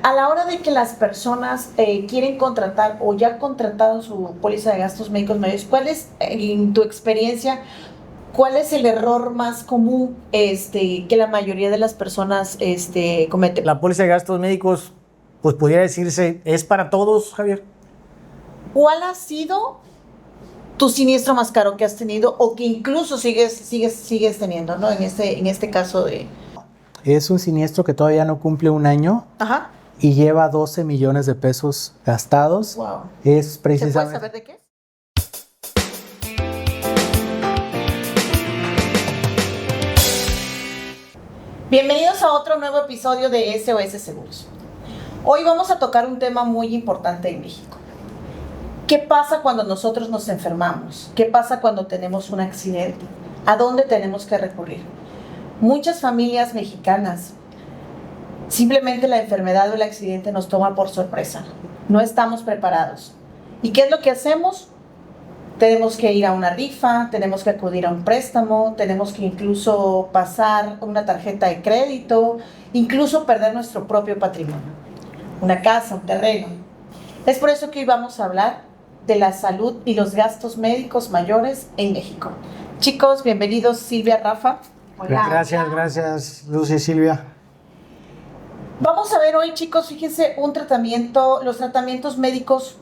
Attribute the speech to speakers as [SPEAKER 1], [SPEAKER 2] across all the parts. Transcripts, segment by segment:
[SPEAKER 1] A la hora de que las personas quieren contratar o ya contrataron su póliza de gastos médicos mayores, ¿cuál es, en tu experiencia, cuál es el error más común que la mayoría de las personas cometen?
[SPEAKER 2] La póliza de gastos médicos, pues pudiera decirse, es para todos, Javier.
[SPEAKER 1] ¿Cuál ha sido tu siniestro más caro que has tenido o que incluso sigues teniendo, ¿no? En este caso de...
[SPEAKER 3] Es un siniestro que todavía no cumple un año.
[SPEAKER 1] Ajá.
[SPEAKER 3] Y lleva 12 millones de pesos gastados.
[SPEAKER 1] Wow.
[SPEAKER 3] Es precisamente...
[SPEAKER 1] ¿Se puede saber de qué? Bienvenidos a otro nuevo episodio de SOS Seguros. Hoy vamos a tocar un tema muy importante en México. ¿Qué pasa cuando nosotros nos enfermamos? ¿Qué pasa cuando tenemos un accidente? ¿A dónde tenemos que recurrir? Muchas familias mexicanas, simplemente la enfermedad o el accidente nos toma por sorpresa. No estamos preparados. ¿Y qué es lo que hacemos? Tenemos que ir a una rifa, tenemos que acudir a un préstamo, tenemos que incluso pasar una tarjeta de crédito, incluso perder nuestro propio patrimonio, una casa, un terreno. Es por eso que hoy vamos a hablar de la salud y los gastos médicos mayores en México. Chicos, bienvenidos Silvia, Rafa.
[SPEAKER 2] Hola. Gracias, Lucy y Silvia.
[SPEAKER 1] Vamos a ver hoy, chicos, fíjense, los tratamientos médicos,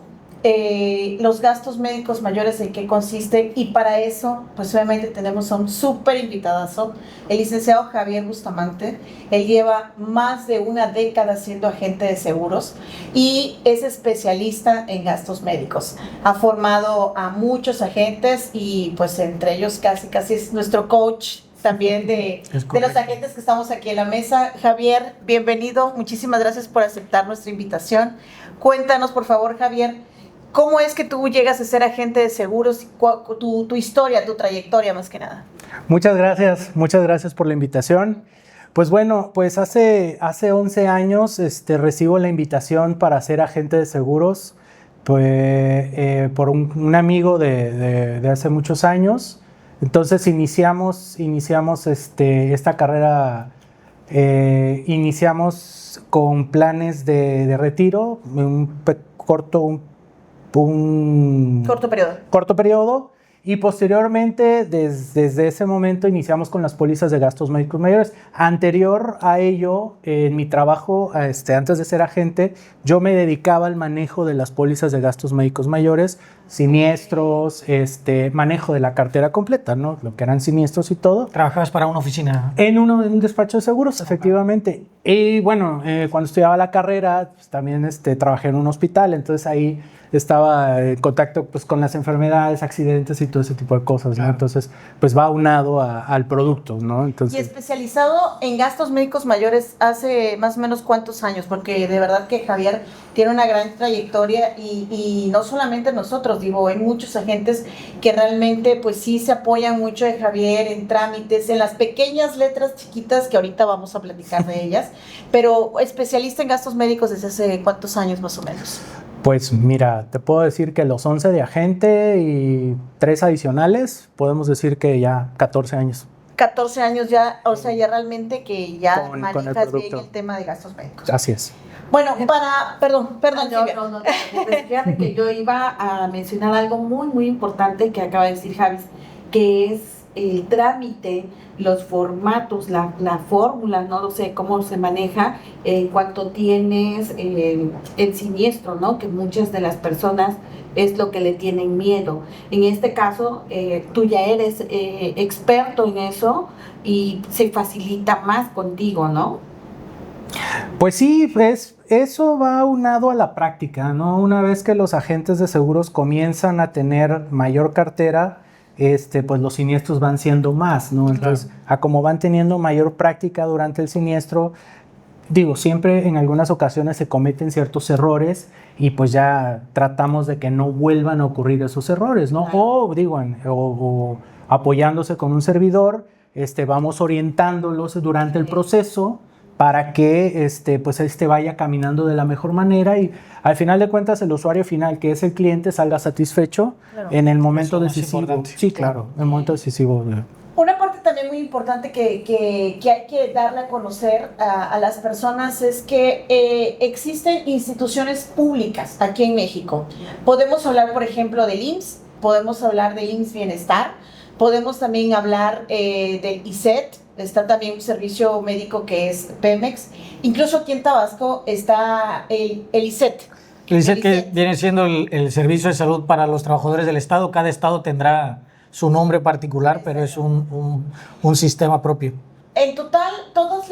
[SPEAKER 1] los gastos médicos mayores, en qué consiste, y para eso, pues obviamente tenemos a un súper invitadazo, el licenciado Javier Bustamante. Él lleva más de una década siendo agente de seguros y es especialista en gastos médicos. Ha formado a muchos agentes y pues entre ellos casi es nuestro coach también de los agentes que estamos aquí en la mesa. Javier, bienvenido, muchísimas gracias por aceptar nuestra invitación. Cuéntanos, por favor, Javier, ¿cómo es que tú llegas a ser agente de seguros? Tu historia, tu trayectoria más que nada.
[SPEAKER 3] Muchas gracias por la invitación. Pues bueno, pues hace 11 años recibo la invitación para ser agente de seguros pues, por un amigo de hace muchos años. Entonces iniciamos esta carrera, iniciamos con planes de retiro, un corto periodo, y posteriormente desde ese momento iniciamos con las pólizas de gastos médicos mayores. Anterior a ello, en mi trabajo, antes de ser agente, yo me dedicaba al manejo de las pólizas de gastos médicos mayores, siniestros, manejo de la cartera completa, ¿no? Lo que eran siniestros y todo.
[SPEAKER 2] ¿Trabajabas para una oficina?
[SPEAKER 3] En un despacho de seguros, efectivamente. Y bueno, cuando estudiaba la carrera, pues, también trabajé en un hospital, entonces ahí estaba en contacto pues, con las enfermedades, accidentes y todo ese tipo de cosas, claro. ¿No? Entonces, pues va aunado al producto, ¿no? Entonces,
[SPEAKER 1] y especializado en gastos médicos mayores hace más o menos ¿cuántos años? Porque de verdad que Javier tiene una gran trayectoria y no solamente nosotros, digo, hay muchos agentes que realmente pues sí se apoyan mucho de Javier en trámites, en las pequeñas letras chiquitas que ahorita vamos a platicar de ellas, pero especialista en gastos médicos desde hace ¿cuántos años más o menos?
[SPEAKER 3] Pues mira, te puedo decir que los 11 de agente y 3 adicionales, podemos decir que ya 14 años.
[SPEAKER 1] 14 años ya, o sea, ya realmente que ya manejas bien el tema de gastos médicos.
[SPEAKER 3] Así es.
[SPEAKER 1] Bueno, perdón.
[SPEAKER 4] No, fíjate que yo iba a mencionar algo muy importante que acaba de decir Javis, que es el trámite, los formatos, la fórmula, no lo sé cómo se maneja en cuanto tienes el siniestro, ¿no? Que muchas de las personas es lo que le tienen miedo. En este caso, tú ya eres experto en eso y se facilita más contigo, ¿no?
[SPEAKER 3] Pues sí, eso va aunado a la práctica, ¿no? Una vez que los agentes de seguros comienzan a tener mayor cartera, pues los siniestros van siendo más, ¿no? Entonces, claro, como van teniendo mayor práctica durante el siniestro, digo, siempre en algunas ocasiones se cometen ciertos errores y pues ya tratamos de que no vuelvan a ocurrir esos errores, ¿no? Claro. O apoyándose con un servidor, vamos orientándolos durante el proceso para que vaya caminando de la mejor manera y al final de cuentas el usuario final, que es el cliente, salga satisfecho, claro, en el momento decisivo. Sí, claro, en el momento decisivo.
[SPEAKER 1] Una parte también muy importante que hay que darle a conocer a las personas es que existen instituciones públicas aquí en México. Podemos hablar, por ejemplo, del IMSS, podemos hablar del IMSS Bienestar, podemos también hablar del ISET, está también un servicio médico que es Pemex, incluso aquí en Tabasco está el ISET.
[SPEAKER 2] El ISET que viene siendo el servicio de salud para los trabajadores del Estado. Cada Estado tendrá su nombre particular, pero es un sistema propio.
[SPEAKER 1] En total, todas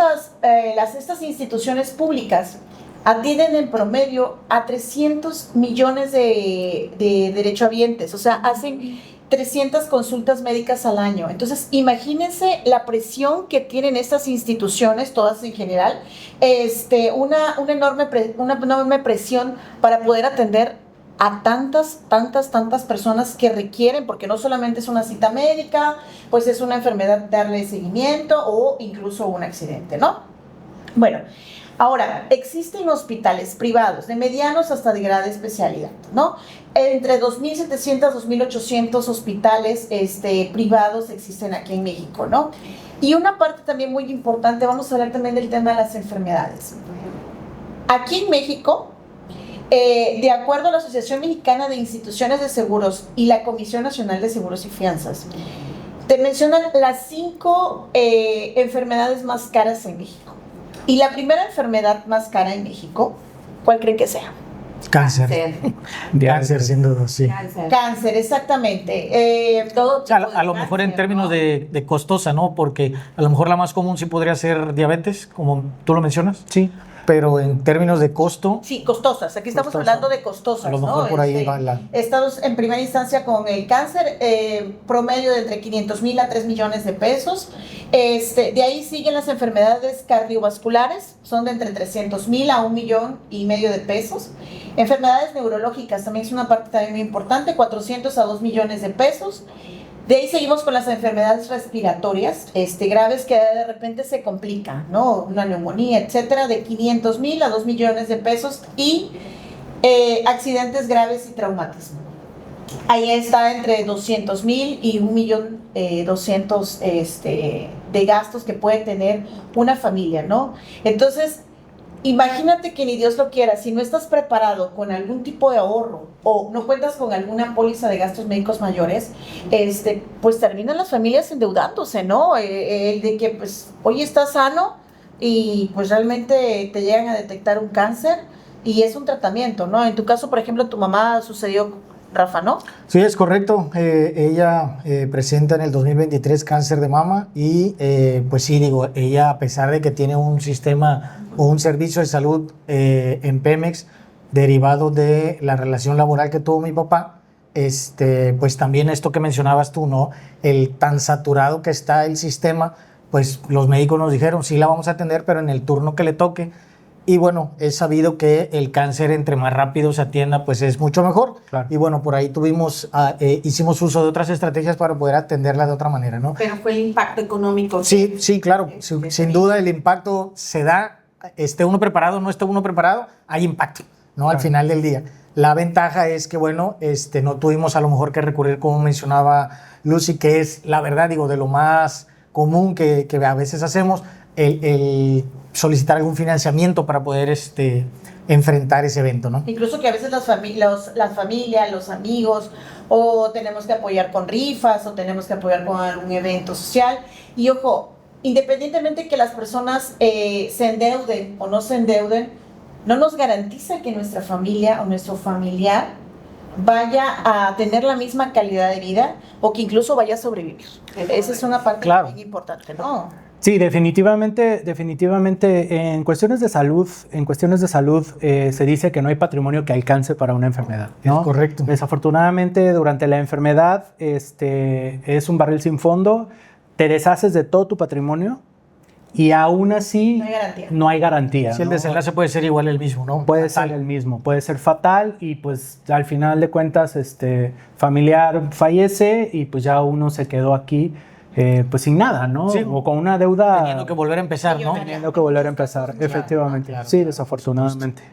[SPEAKER 1] estas instituciones públicas atienden en promedio a 300 millones de derechohabientes, o sea, hacen 300 consultas médicas al año. Entonces, imagínense la presión que tienen estas instituciones, todas en general, una enorme presión para poder atender a tantas personas que requieren, porque no solamente es una cita médica, pues es una enfermedad, darle seguimiento o incluso un accidente, ¿no? Bueno, ahora, existen hospitales privados, de medianos hasta de gran especialidad, ¿no? Entre 2.700 a 2.800 hospitales privados existen aquí en México, ¿no? Y una parte también muy importante, vamos a hablar también del tema de las enfermedades. Aquí en México, de acuerdo a la Asociación Mexicana de Instituciones de Seguros y la Comisión Nacional de Seguros y Fianzas, te mencionan las 5 enfermedades más caras en México. Y la primera enfermedad más cara en México, ¿cuál creen que sea?
[SPEAKER 2] Cáncer. Cáncer, sin duda, sí.
[SPEAKER 1] Cáncer, exactamente. Todo tipo
[SPEAKER 2] a lo
[SPEAKER 1] de
[SPEAKER 2] mejor
[SPEAKER 1] cáncer,
[SPEAKER 2] en términos
[SPEAKER 1] ¿no?
[SPEAKER 2] de costosa, ¿no? Porque a lo mejor la más común sí podría ser diabetes, como tú lo mencionas.
[SPEAKER 3] Sí.
[SPEAKER 2] Pero en términos de costo...
[SPEAKER 1] Sí, costosas. Aquí estamos hablando de costosas,
[SPEAKER 2] a lo mejor
[SPEAKER 1] ¿no?
[SPEAKER 2] por ahí va la...
[SPEAKER 1] Estamos en primera instancia con el cáncer, promedio de entre 500,000 a 3 millones de pesos. De ahí siguen las enfermedades cardiovasculares, son de entre 300,000 a 1,5 millones de pesos. Enfermedades neurológicas también es una parte también muy importante, 400 a 2 millones de pesos. De ahí seguimos con las enfermedades respiratorias graves que de repente se complican, ¿no? Una neumonía, etcétera, de 500,000 a 2 millones de pesos. Y accidentes graves y traumatismo. Ahí está entre 200,000 y 1,200,000 de gastos que puede tener una familia, ¿no? Entonces, imagínate que ni Dios lo quiera, si no estás preparado con algún tipo de ahorro o no cuentas con alguna póliza de gastos médicos mayores, pues terminan las familias endeudándose, ¿no? De que, pues, hoy estás sano y pues realmente te llegan a detectar un cáncer y es un tratamiento, ¿no? En tu caso, por ejemplo, tu mamá sucedió, Rafa, ¿no?
[SPEAKER 2] Sí, es correcto. Ella presenta en el 2023 cáncer de mama y pues sí, digo, ella a pesar de que tiene un sistema o un servicio de salud en Pemex derivado de la relación laboral que tuvo mi papá, pues también esto que mencionabas tú, ¿no? El tan saturado que está el sistema, pues los médicos nos dijeron, sí la vamos a atender, pero en el turno que le toque. Y bueno, es sabido que el cáncer entre más rápido se atienda, pues es mucho mejor.
[SPEAKER 3] Claro.
[SPEAKER 2] Y bueno, por ahí hicimos uso de otras estrategias para poder atenderla de otra manera, ¿no?
[SPEAKER 4] Pero fue el impacto económico.
[SPEAKER 2] Sí, sí, claro. Sin duda el impacto se da, esté uno preparado o no esté uno preparado, hay impacto, ¿no? Al final del día. La ventaja es que, bueno, no tuvimos a lo mejor que recurrir, como mencionaba Lucy, que es la verdad, digo, de lo más común que a veces hacemos, el solicitar algún financiamiento para poder enfrentar ese evento, ¿no?
[SPEAKER 1] Incluso que a veces las familias, los amigos, o tenemos que apoyar con rifas, o tenemos que apoyar con algún evento social. Y ojo, independientemente que las personas se endeuden o no se endeuden, no nos garantiza que nuestra familia o nuestro familiar vaya a tener la misma calidad de vida o que incluso vaya a sobrevivir. Esa es una parte muy importante, ¿no?
[SPEAKER 3] Sí, definitivamente en cuestiones de salud, se dice que no hay patrimonio que alcance para una enfermedad, ¿no?
[SPEAKER 2] Es correcto.
[SPEAKER 3] Desafortunadamente, durante la enfermedad, es un barril sin fondo, te deshaces de todo tu patrimonio y aún así no hay garantía.
[SPEAKER 2] Sí, el desenlace puede ser igual el mismo, ¿no?
[SPEAKER 3] Puede ser el mismo, puede ser fatal y pues al final de cuentas familiar fallece y pues ya uno se quedó aquí pues sin nada, ¿no?
[SPEAKER 2] Sí.
[SPEAKER 3] O con una deuda...
[SPEAKER 2] Teniendo que volver a empezar, ¿no?
[SPEAKER 3] Teniendo que volver a empezar, efectivamente.
[SPEAKER 2] Claro.
[SPEAKER 3] Sí, desafortunadamente.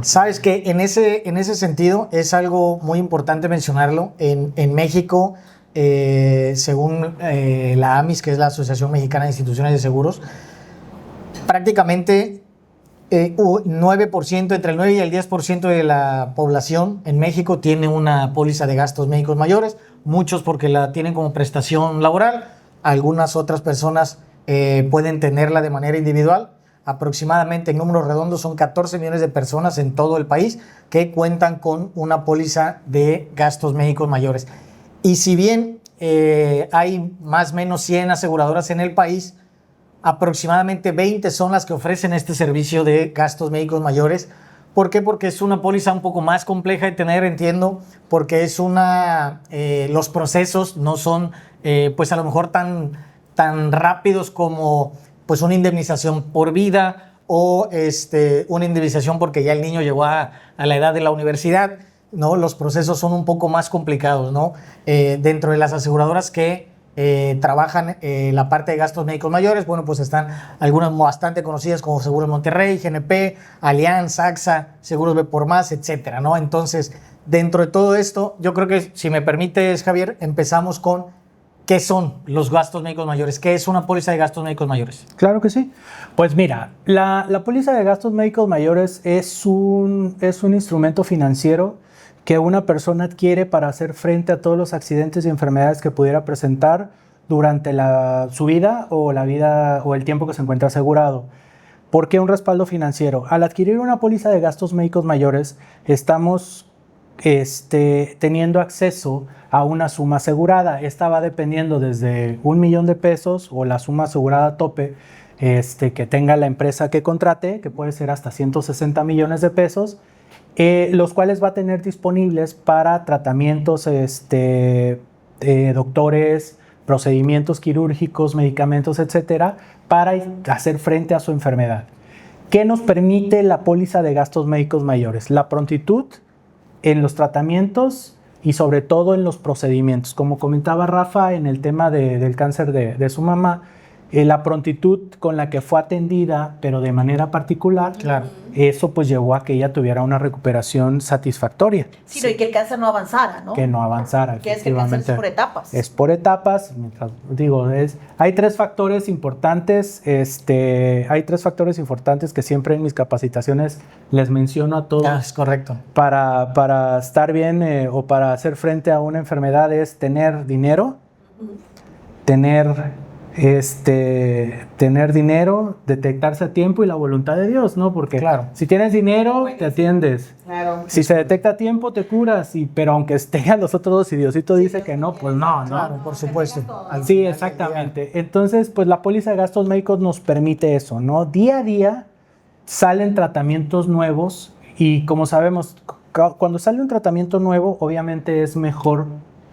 [SPEAKER 2] Sabes que en ese sentido es algo muy importante mencionarlo. En México según la AMIS, que es la Asociación Mexicana de Instituciones de Seguros, prácticamente 9%, entre el 9 y el 10% de la población en México tiene una póliza de gastos médicos mayores, muchos porque la tienen como prestación laboral, algunas otras personas pueden tenerla de manera individual. Aproximadamente, en números redondos, son 14 millones de personas en todo el país que cuentan con una póliza de gastos médicos mayores. Y si bien hay más o menos 100 aseguradoras en el país, aproximadamente 20 son las que ofrecen este servicio de gastos médicos mayores. ¿Por qué? Porque es una póliza un poco más compleja de tener, entiendo, porque es los procesos no son pues a lo mejor tan rápidos como pues una indemnización por vida o una indemnización porque ya el niño llegó a la edad de la universidad, ¿no? Los procesos son un poco más complicados, ¿no? Dentro de las aseguradoras que trabajan la parte de gastos médicos mayores, bueno, pues están algunas bastante conocidas como Seguros Monterrey, GNP, Allianz, AXA, Seguros B por Más, etcétera, ¿no? Entonces, dentro de todo esto, yo creo que, si me permites, Javier, empezamos con ¿qué son los gastos médicos mayores? ¿Qué es una póliza de gastos médicos mayores?
[SPEAKER 3] Claro que sí. Pues mira, la póliza de gastos médicos mayores es un instrumento financiero que una persona adquiere para hacer frente a todos los accidentes y enfermedades que pudiera presentar durante su vida o el tiempo que se encuentra asegurado. ¿Por qué un respaldo financiero? Al adquirir una póliza de gastos médicos mayores, estamos teniendo acceso a una suma asegurada. Esta va dependiendo desde $1,000,000 o la suma asegurada tope que tenga la empresa que contrate, que puede ser hasta 160 millones de pesos, los cuales va a tener disponibles para tratamientos, doctores, procedimientos quirúrgicos, medicamentos, etcétera, para hacer frente a su enfermedad. ¿Qué nos permite la póliza de gastos médicos mayores? La prontitud en los tratamientos y sobre todo en los procedimientos. Como comentaba Rafa en el tema del cáncer de su mamá, la prontitud con la que fue atendida, pero de manera particular,
[SPEAKER 2] claro,
[SPEAKER 3] eso pues llevó a que ella tuviera una recuperación satisfactoria.
[SPEAKER 1] Sí, y que el cáncer no avanzara, ¿no?
[SPEAKER 3] Que no avanzara.
[SPEAKER 1] Que es que el cáncer es por etapas.
[SPEAKER 3] Es por etapas. Hay tres factores importantes. Hay tres factores importantes que siempre en mis capacitaciones les menciono a todos.
[SPEAKER 2] Es correcto.
[SPEAKER 3] Para estar bien o para hacer frente a una enfermedad es tener dinero, tener dinero, detectarse a tiempo y la voluntad de Dios, ¿no? Porque
[SPEAKER 2] claro,
[SPEAKER 3] si tienes dinero, te atiendes.
[SPEAKER 4] Claro.
[SPEAKER 3] Si se detecta a tiempo, te curas. Pero aunque tengan los otros dos y Diosito dice que no, pues no, ¿no?
[SPEAKER 2] Claro, por supuesto.
[SPEAKER 3] Sí, exactamente. Entonces, pues la póliza de gastos médicos nos permite eso, ¿no? Día a día salen tratamientos nuevos y, como sabemos, cuando sale un tratamiento nuevo, obviamente es mejor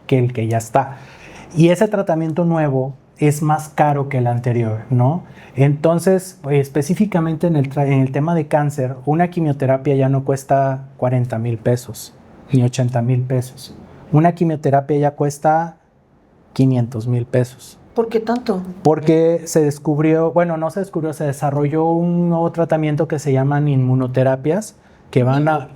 [SPEAKER 3] que el que ya está. Y ese tratamiento nuevo es más caro que el anterior, ¿no? Entonces, específicamente en el tema de cáncer, una quimioterapia ya no cuesta 40,000 pesos, ni 80,000 pesos. Una quimioterapia ya cuesta 500,000 pesos.
[SPEAKER 1] ¿Por qué tanto?
[SPEAKER 3] Porque se desarrolló un nuevo tratamiento que se llaman inmunoterapias, que van a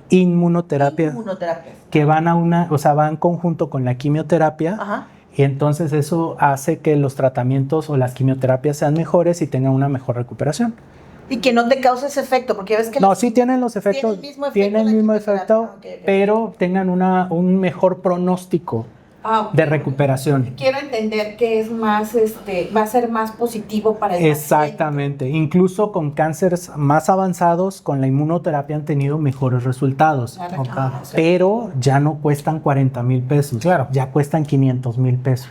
[SPEAKER 3] que van en conjunto con la quimioterapia.
[SPEAKER 1] Ajá.
[SPEAKER 3] Y entonces eso hace que los tratamientos o las quimioterapias sean mejores y tengan una mejor recuperación.
[SPEAKER 1] Y que no te cause ese efecto, porque ves que...
[SPEAKER 3] No, sí tienen los efectos, tienen el mismo efecto,
[SPEAKER 1] okay.
[SPEAKER 3] Pero tengan un mejor pronóstico de recuperación.
[SPEAKER 4] Quiero entender que es más, va a ser más positivo para el
[SPEAKER 3] Exactamente.
[SPEAKER 4] paciente.
[SPEAKER 3] Incluso con cánceres más avanzados, con la inmunoterapia han tenido mejores resultados.
[SPEAKER 4] Claro.
[SPEAKER 3] Okay. Pero ya no cuestan 40,000 pesos.
[SPEAKER 2] Claro.
[SPEAKER 3] Ya cuestan 500,000 pesos.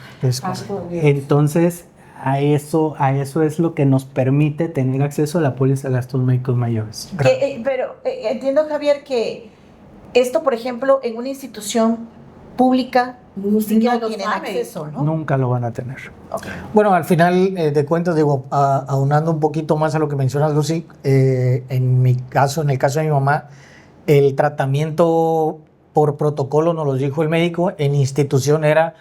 [SPEAKER 3] Entonces, a eso es lo que nos permite tener acceso a la póliza de gastos médicos mayores.
[SPEAKER 1] Pero entiendo, Javier, que esto, por ejemplo, en una institución pública no tienen acceso, ¿no?
[SPEAKER 3] Nunca lo van a tener.
[SPEAKER 1] Okay.
[SPEAKER 2] Bueno, al final de cuentas, digo, aunando un poquito más a lo que mencionas, Lucy, en el caso de mi mamá, el tratamiento por protocolo, nos lo dijo el médico, en institución era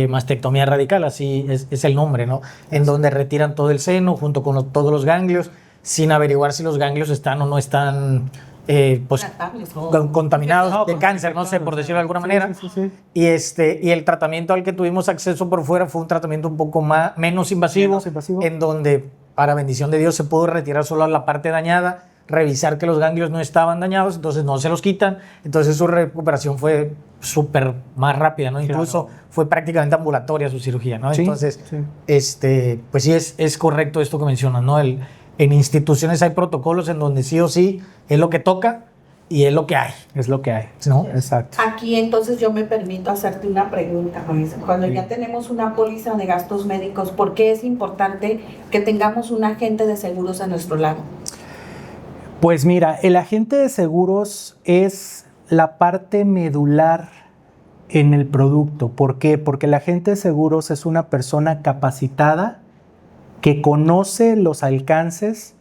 [SPEAKER 2] mastectomía radical, así es el nombre, ¿no? En donde retiran todo el seno junto con todos los ganglios, sin averiguar si los ganglios están o no están pues
[SPEAKER 4] Tratables.
[SPEAKER 2] contaminados de cáncer, no sé, por decirlo de alguna manera.
[SPEAKER 3] Sí.
[SPEAKER 2] Y el tratamiento al que tuvimos acceso por fuera fue un tratamiento un poco menos invasivo, en donde, para bendición de Dios, se pudo retirar solo la parte dañada, revisar que los ganglios no estaban dañados, entonces no se los quitan, entonces su recuperación fue súper más rápida, ¿no? Incluso fue prácticamente ambulatoria su cirugía, ¿no?
[SPEAKER 3] Sí,
[SPEAKER 2] Entonces,
[SPEAKER 3] sí.
[SPEAKER 2] pues sí es correcto esto que mencionas, ¿no? En instituciones hay protocolos en donde sí o sí es lo que toca y es lo que hay,
[SPEAKER 3] Es lo que hay,
[SPEAKER 2] ¿no?
[SPEAKER 3] Exacto.
[SPEAKER 4] Aquí entonces yo me permito hacerte una pregunta, Juan. Cuando ya tenemos una póliza de gastos médicos, ¿por qué es importante que tengamos un agente de seguros a nuestro lado?
[SPEAKER 3] Pues mira, el agente de seguros es la parte medular en el producto. ¿Por qué? Porque el agente de seguros es una persona capacitada que conoce los alcances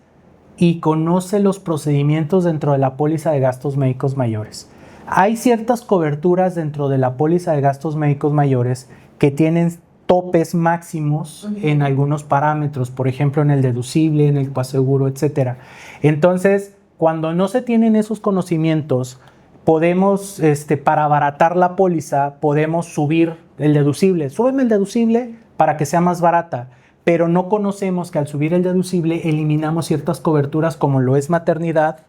[SPEAKER 3] y conoce los procedimientos dentro de la póliza de gastos médicos mayores. Hay ciertas coberturas dentro de la póliza de gastos médicos mayores que tienen topes máximos en algunos parámetros, por ejemplo en el deducible, en el coaseguro, etcétera. Entonces, cuando no se tienen esos conocimientos, podemos, para abaratar la póliza, podemos subir el deducible. Súbeme el deducible para que sea más barata, pero no conocemos que al subir el deducible eliminamos ciertas coberturas como lo es maternidad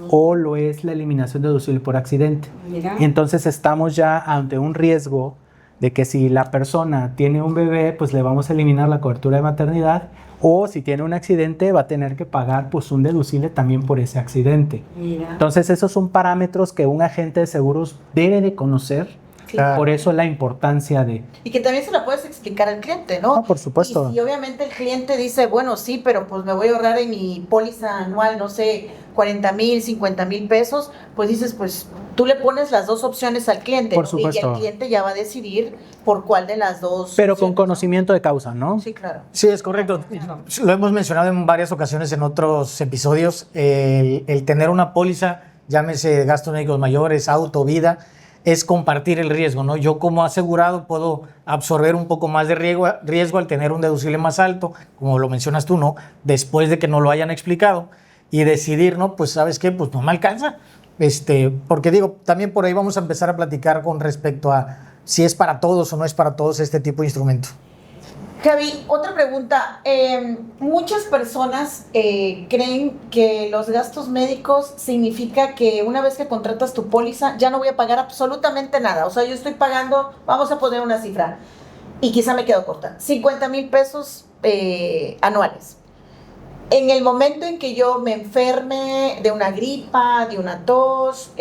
[SPEAKER 3] o lo es la eliminación deducible por accidente.
[SPEAKER 4] Mira.
[SPEAKER 3] Entonces estamos ya ante un riesgo de que si la persona tiene un bebé, pues le vamos a eliminar la cobertura de maternidad, o si tiene un accidente va a tener que pagar pues un deducible también por ese accidente.
[SPEAKER 4] Mira.
[SPEAKER 3] Entonces esos son parámetros que un agente de seguros debe de conocer.
[SPEAKER 1] Claro.
[SPEAKER 3] Por eso la importancia de...
[SPEAKER 1] Y que también se la puedes explicar al cliente, ¿no?
[SPEAKER 3] Ah, por supuesto.
[SPEAKER 1] Y obviamente el cliente dice, bueno, sí, pero pues me voy a ahorrar en mi póliza anual, no sé, 40,000, 50,000 pesos, pues dices, pues tú le pones las dos opciones al cliente.
[SPEAKER 3] Por
[SPEAKER 1] ¿no?
[SPEAKER 3] supuesto.
[SPEAKER 1] Y el cliente ya va a decidir por cuál de las dos.
[SPEAKER 3] Pero con
[SPEAKER 1] opciones,
[SPEAKER 3] conocimiento de causa, ¿no?
[SPEAKER 1] ¿no? Sí, claro.
[SPEAKER 2] Sí, es correcto. Lo hemos mencionado en varias ocasiones en otros episodios. El tener una póliza, llámese gastos médicos mayores, auto, vida, es compartir el riesgo, ¿no? Yo como asegurado puedo absorber un poco más de riesgo al tener un deducible más alto, como lo mencionas tú, ¿no? Después de que no lo hayan explicado y decidir, ¿no? Pues, ¿sabes qué? Pues no me alcanza. Porque digo, también por ahí vamos a empezar a platicar con respecto a si es para todos o no es para todos este tipo de instrumento.
[SPEAKER 1] Javi, otra pregunta. Muchas personas creen que los gastos médicos significa que una vez que contratas tu póliza ya no voy a pagar absolutamente nada. O sea, yo estoy pagando, vamos a poner una cifra, y quizá me quedo corta, 50,000 pesos anuales. En el momento en que yo me enferme de una gripa, de una tos,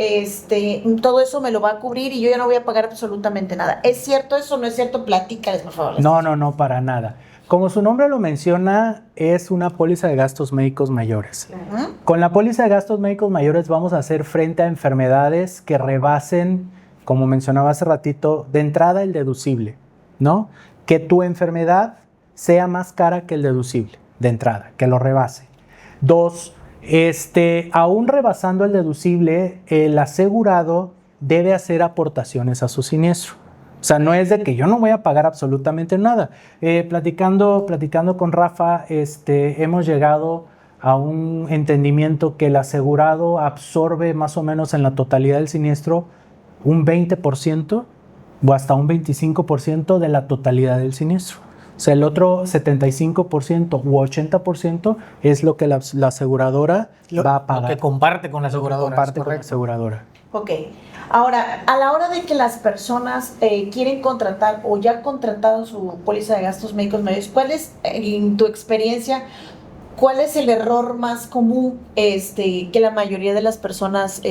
[SPEAKER 1] todo eso me lo va a cubrir y yo ya no voy a pagar absolutamente nada. ¿Es cierto eso o no es cierto? Platícales, por favor.
[SPEAKER 3] No, para nada. Como su nombre lo menciona, es una póliza de gastos médicos mayores.
[SPEAKER 1] Ujú.
[SPEAKER 3] Con la póliza de gastos médicos mayores vamos a hacer frente a enfermedades que rebasen, como mencionaba hace ratito, de entrada el deducible, ¿no? Que tu enfermedad sea más cara que el deducible, de entrada, que lo rebase. 2, aún rebasando el deducible, el asegurado debe hacer aportaciones a su siniestro. O sea, no es de que yo no voy a pagar absolutamente nada. Platicando con Rafa, hemos llegado a un entendimiento que el asegurado absorbe más o menos en la totalidad del siniestro un 20% o hasta un 25% de la totalidad del siniestro. O sea, el otro 75% u 80% es lo que la aseguradora va a pagar.
[SPEAKER 2] Lo que comparte con la aseguradora.
[SPEAKER 3] Comparte con la aseguradora.
[SPEAKER 1] Ok. Ahora, a la hora de que las personas quieren contratar o ya han contratado su póliza de gastos médicos mayores, ¿cuál es, en tu experiencia, cuál es el error más común que la mayoría de las personas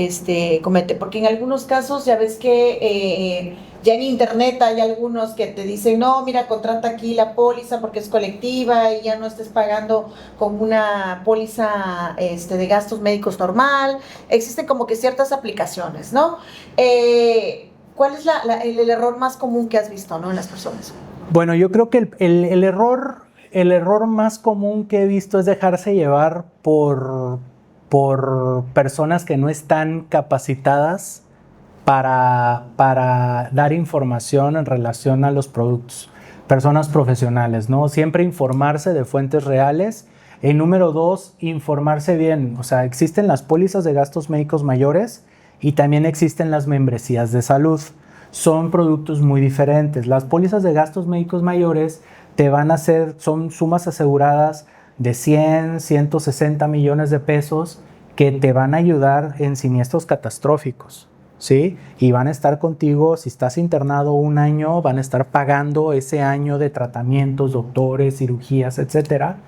[SPEAKER 1] comete? Porque en algunos casos ya ves que ya en internet hay algunos que te dicen, no, mira, contrata aquí la póliza porque es colectiva y ya no estés pagando con una póliza de gastos médicos normal. Existen como que ciertas aplicaciones, ¿no? ¿Cuál es el error más común que has visto, ¿no? En las personas?
[SPEAKER 3] Bueno, yo creo que el error más común que he visto es dejarse llevar por personas que no están capacitadas para dar información en relación a los productos. Personas profesionales, ¿no? Siempre informarse de fuentes reales. En número 2, informarse bien. O sea, existen las pólizas de gastos médicos mayores y también existen las membresías de salud. Son productos muy diferentes. Las pólizas de gastos médicos mayores son sumas aseguradas de 100, 160 millones de pesos que te van a ayudar en siniestros catastróficos, ¿sí? Y van a estar contigo, si estás internado un año, van a estar pagando ese año de tratamientos, doctores, cirugías, etcétera.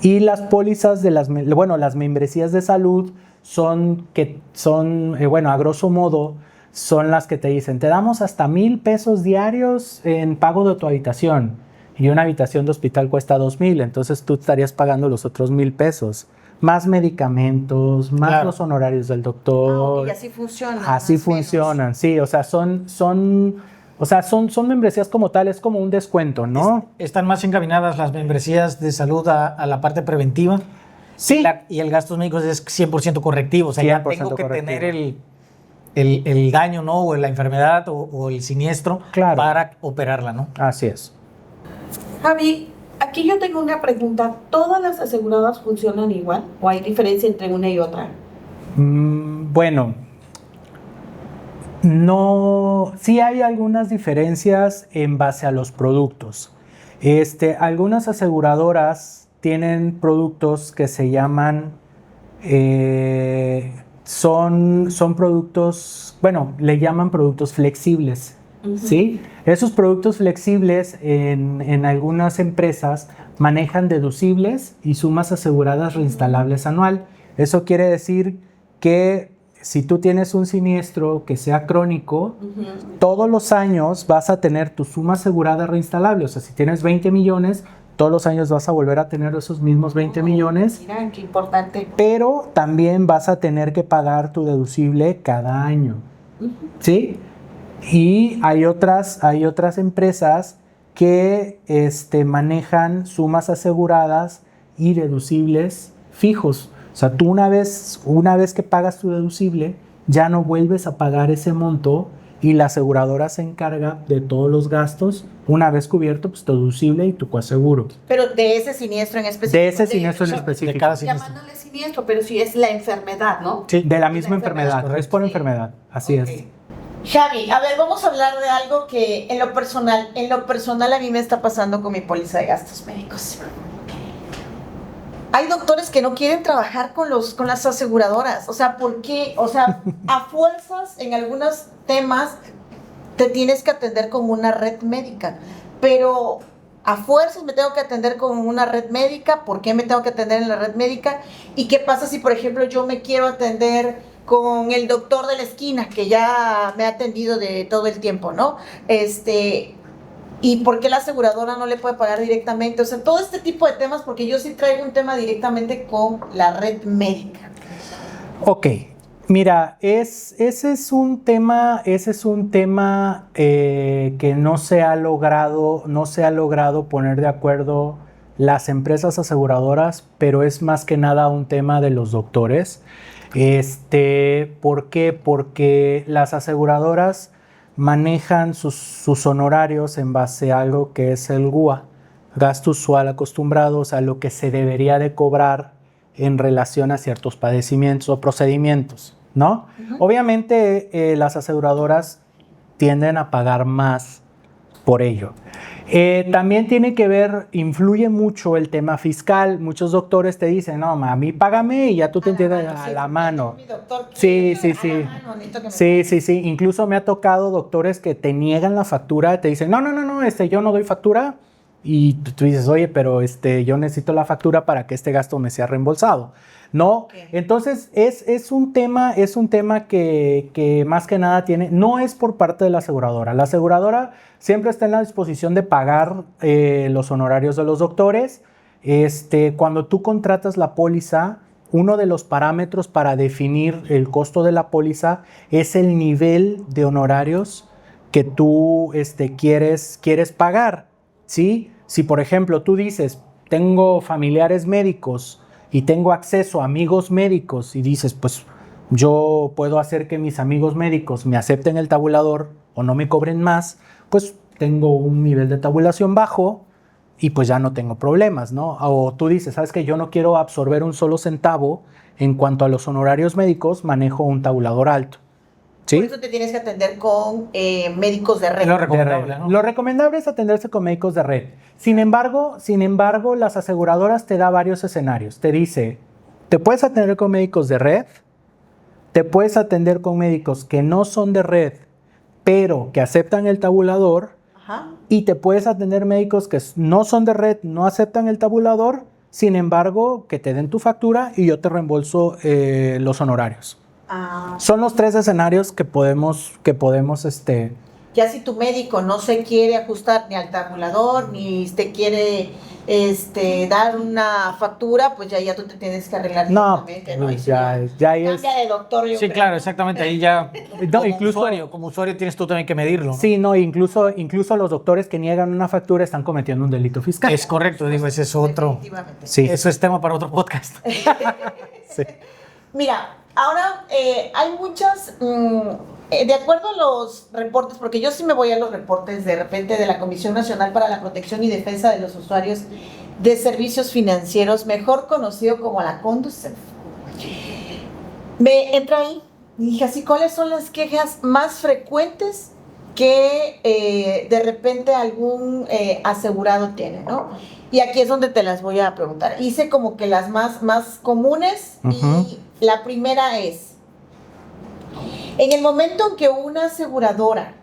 [SPEAKER 3] Y las pólizas de las membresías de salud a grosso modo, son las que te dicen, te damos hasta 1,000 pesos diarios en pago de tu habitación. Y una habitación de hospital cuesta 2,000, entonces tú estarías pagando los otros 1,000 pesos. Más medicamentos, más los honorarios del doctor.
[SPEAKER 1] Y así funcionan.
[SPEAKER 3] Así funcionan, sí. O sea, son membresías como tal, es como un descuento, ¿no?
[SPEAKER 2] ¿Están más encaminadas las membresías de salud a la parte preventiva?
[SPEAKER 3] Sí.
[SPEAKER 2] Y el gasto médico es 100% correctivo. O sea, ya tengo que
[SPEAKER 3] correctivo.
[SPEAKER 2] tener el daño, ¿no? O la enfermedad o el siniestro para operarla, ¿no?
[SPEAKER 3] Así es.
[SPEAKER 4] Javi, aquí yo tengo una pregunta. ¿Todas las aseguradoras funcionan igual o hay diferencia entre una y otra?
[SPEAKER 3] Bueno, no, sí hay algunas diferencias en base a los productos. Algunas aseguradoras tienen productos que se llaman, son productos, le llaman productos flexibles. ¿Sí? Esos productos flexibles en algunas empresas manejan deducibles y sumas aseguradas reinstalables anual. Eso quiere decir que si tú tienes un siniestro que sea crónico, todos los años vas a tener tu suma asegurada reinstalable. O sea, si tienes 20 millones, todos los años vas a volver a tener esos mismos 20 millones.
[SPEAKER 4] Mira, qué importante.
[SPEAKER 3] Pero también vas a tener que pagar tu deducible cada año. ¿Sí? Y hay otras empresas que manejan sumas aseguradas y deducibles fijos. O sea, tú una vez que pagas tu deducible, ya no vuelves a pagar ese monto y la aseguradora se encarga de todos los gastos una vez cubierto pues, tu deducible y tu coaseguro.
[SPEAKER 1] Pero de ese siniestro en específico.
[SPEAKER 3] De ese siniestro en específico.
[SPEAKER 2] De cada siniestro.
[SPEAKER 4] Llamándole siniestro, pero sí es la enfermedad, ¿no?
[SPEAKER 3] Sí, de la misma enfermedad. Es por enfermedad, así es.
[SPEAKER 1] Javi, a ver, vamos a hablar de algo que en lo personal a mí me está pasando con mi póliza de gastos médicos. Hay doctores que no quieren trabajar con las aseguradoras. O sea, ¿por qué? O sea, a fuerzas en algunos temas te tienes que atender con una red médica. Pero a fuerzas me tengo que atender con una red médica. ¿Por qué me tengo que atender en la red médica? ¿Y qué pasa si, por ejemplo, yo me quiero atender con el doctor de la esquina, que ya me ha atendido de todo el tiempo, ¿no? ¿Y por qué la aseguradora no le puede pagar directamente? O sea, todo este tipo de temas, porque yo sí traigo un tema directamente con la red médica.
[SPEAKER 3] Ok, mira, ese es un tema que no se ha logrado poner de acuerdo las empresas aseguradoras, pero es más que nada un tema de los doctores. ¿Por qué? Porque las aseguradoras manejan sus honorarios en base a algo que es el GUA, gasto usual acostumbrado, o sea, lo que se debería de cobrar en relación a ciertos padecimientos o procedimientos, ¿no? Obviamente las aseguradoras tienden a pagar más por ello. También tiene que ver, influye mucho el tema fiscal. Muchos doctores te dicen, no, a mí págame y ya tú te entiendes a la mano. Sí. Sí. Incluso me ha tocado doctores que te niegan la factura, te dicen, no, yo no doy factura. Y tú dices, oye, pero yo necesito la factura para que este gasto me sea reembolsado. ¿No? Okay. Entonces, es un tema que más que nada no es por parte de la aseguradora. La aseguradora siempre está en la disposición de pagar los honorarios de los doctores. Cuando tú contratas la póliza, uno de los parámetros para definir el costo de la póliza es el nivel de honorarios que tú quieres pagar, ¿sí? Si, por ejemplo, tú dices, tengo familiares médicos y tengo acceso a amigos médicos y dices, pues yo puedo hacer que mis amigos médicos me acepten el tabulador o no me cobren más, pues tengo un nivel de tabulación bajo, y pues ya no tengo problemas, ¿no? O tú dices, ¿sabes qué? Yo no quiero absorber un solo centavo en cuanto a los honorarios médicos, manejo un tabulador alto. ¿Sí?
[SPEAKER 1] Por eso te tienes que atender con médicos de red.
[SPEAKER 2] Lo recomendable, ¿no?
[SPEAKER 3] Lo recomendable es atenderse con médicos de red. Sin embargo, las aseguradoras te da varios escenarios. Te dice, te puedes atender con médicos de red, te puedes atender con médicos que no son de red, pero que aceptan el tabulador,
[SPEAKER 1] Ajá.
[SPEAKER 3] y te puedes atender médicos que no son de red, no aceptan el tabulador, sin embargo, que te den tu factura y yo te reembolso los honorarios.
[SPEAKER 1] Ah,
[SPEAKER 3] Son los 3 escenarios que podemos
[SPEAKER 1] ya si tu médico no se quiere ajustar ni al tabulador, ni te quiere dar una factura, pues ya tú te tienes que arreglar
[SPEAKER 3] no,
[SPEAKER 1] directamente, ¿no? Y si
[SPEAKER 3] ya es.
[SPEAKER 1] cambia de doctor, yo
[SPEAKER 2] Sí,
[SPEAKER 1] creo.
[SPEAKER 2] claro, exactamente. Ahí ya,
[SPEAKER 3] No,
[SPEAKER 2] como usuario tienes tú también que medirlo, ¿no?
[SPEAKER 3] Sí, no, incluso los doctores que niegan una factura están cometiendo un delito fiscal.
[SPEAKER 2] Es correcto, digo, ese es otro.
[SPEAKER 1] Definitivamente.
[SPEAKER 3] Sí.
[SPEAKER 2] Eso es tema para otro podcast.
[SPEAKER 3] Sí.
[SPEAKER 1] Mira, ahora hay muchas, de acuerdo a los reportes, porque yo sí me voy a los reportes de repente de la Comisión Nacional para la Protección y Defensa de los Usuarios de Servicios Financieros, mejor conocido como la Conducef. Me entra ahí y dije así, ¿cuáles son las quejas más frecuentes que de repente algún asegurado tiene, ¿no? Y aquí es donde te las voy a preguntar. Hice como que las más comunes.
[SPEAKER 3] Ujú.
[SPEAKER 1] Y la primera es, en el momento en que una aseguradora,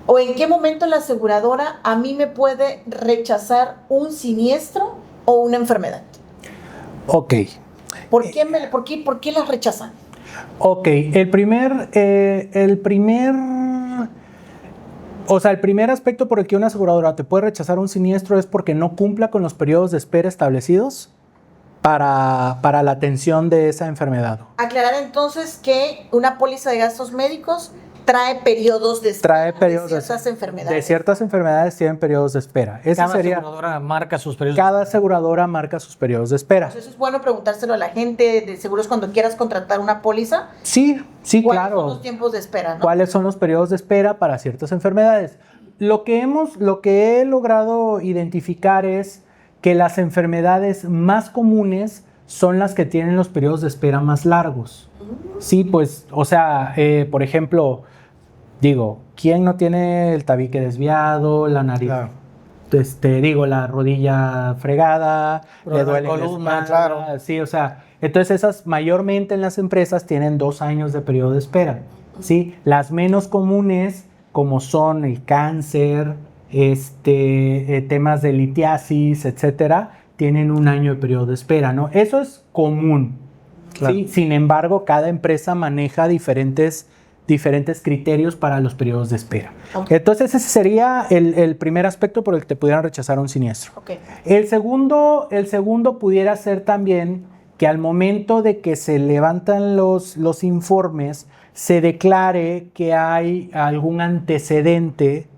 [SPEAKER 1] o en qué momento la aseguradora a mí me puede rechazar un siniestro o una enfermedad.
[SPEAKER 3] Ok.
[SPEAKER 1] ¿Por qué las rechazan?
[SPEAKER 3] Ok, el primer aspecto por el que una aseguradora te puede rechazar un siniestro es porque no cumpla con los periodos de espera establecidos para la atención de esa enfermedad.
[SPEAKER 1] Aclarar entonces que una póliza de gastos médicos trae periodos de espera de ciertas enfermedades.
[SPEAKER 3] De ciertas enfermedades tienen periodos de espera.
[SPEAKER 2] Cada aseguradora marca sus periodos.
[SPEAKER 3] Cada aseguradora marca sus periodos de espera.
[SPEAKER 1] Entonces es bueno preguntárselo a la gente de seguros cuando quieras contratar una póliza.
[SPEAKER 3] Sí,
[SPEAKER 1] ¿Cuáles
[SPEAKER 3] claro.
[SPEAKER 1] son los tiempos de espera, no?
[SPEAKER 3] ¿Cuáles son los periodos de espera para ciertas enfermedades? Lo que he logrado identificar es que las enfermedades más comunes son las que tienen los periodos de espera más largos. Sí, pues, o sea, por ejemplo, digo, ¿quién no tiene el tabique desviado, la nariz?
[SPEAKER 2] Claro.
[SPEAKER 3] La rodilla fregada, le duele la
[SPEAKER 2] columna,
[SPEAKER 3] espalda,
[SPEAKER 2] claro.
[SPEAKER 3] sí, o sea, entonces esas mayormente en las empresas tienen 2 años de periodo de espera, ¿sí? Las menos comunes, como son el cáncer, temas de litiasis, etcétera, tienen 1 año de periodo de espera, ¿no? Eso es común,
[SPEAKER 2] Claro.
[SPEAKER 3] ¿sí? Sin embargo, cada empresa maneja diferentes criterios para los periodos de espera.
[SPEAKER 1] Okay.
[SPEAKER 3] Entonces, ese sería el primer aspecto por el que te pudieran rechazar un siniestro.
[SPEAKER 1] Okay.
[SPEAKER 3] El segundo pudiera ser también que al momento de que se levantan los informes, se declare que hay algún antecedente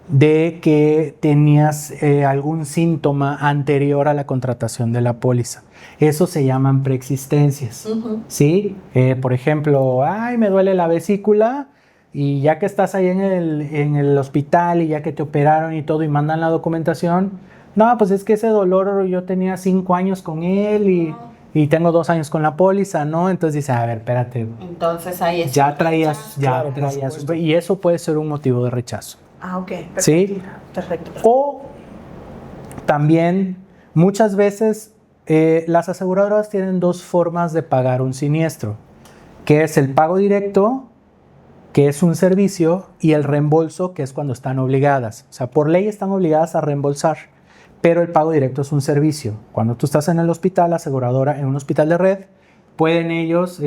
[SPEAKER 3] de que tenías algún síntoma anterior a la contratación de la póliza. Eso se llaman preexistencias, ¿sí? Por ejemplo, me duele la vesícula y ya que estás ahí en el hospital y ya que te operaron y todo y mandan la documentación, no, pues es que ese dolor yo tenía 5 años con él y tengo 2 años con la póliza, ¿no? Entonces dice, a ver, espérate.
[SPEAKER 4] Entonces ahí es.
[SPEAKER 3] Ya traías,
[SPEAKER 2] Claro, por supuesto.
[SPEAKER 3] y eso puede ser un motivo de rechazo.
[SPEAKER 1] Ah, ok. Perfecto.
[SPEAKER 3] ¿Sí?
[SPEAKER 1] Perfecto.
[SPEAKER 3] O también muchas veces las aseguradoras tienen 2 formas de pagar un siniestro, que es el pago directo, que es un servicio, y el reembolso, que es cuando están obligadas. O sea, por ley están obligadas a reembolsar, pero el pago directo es un servicio. Cuando tú estás en el hospital, la aseguradora, en un hospital de red, pueden ellos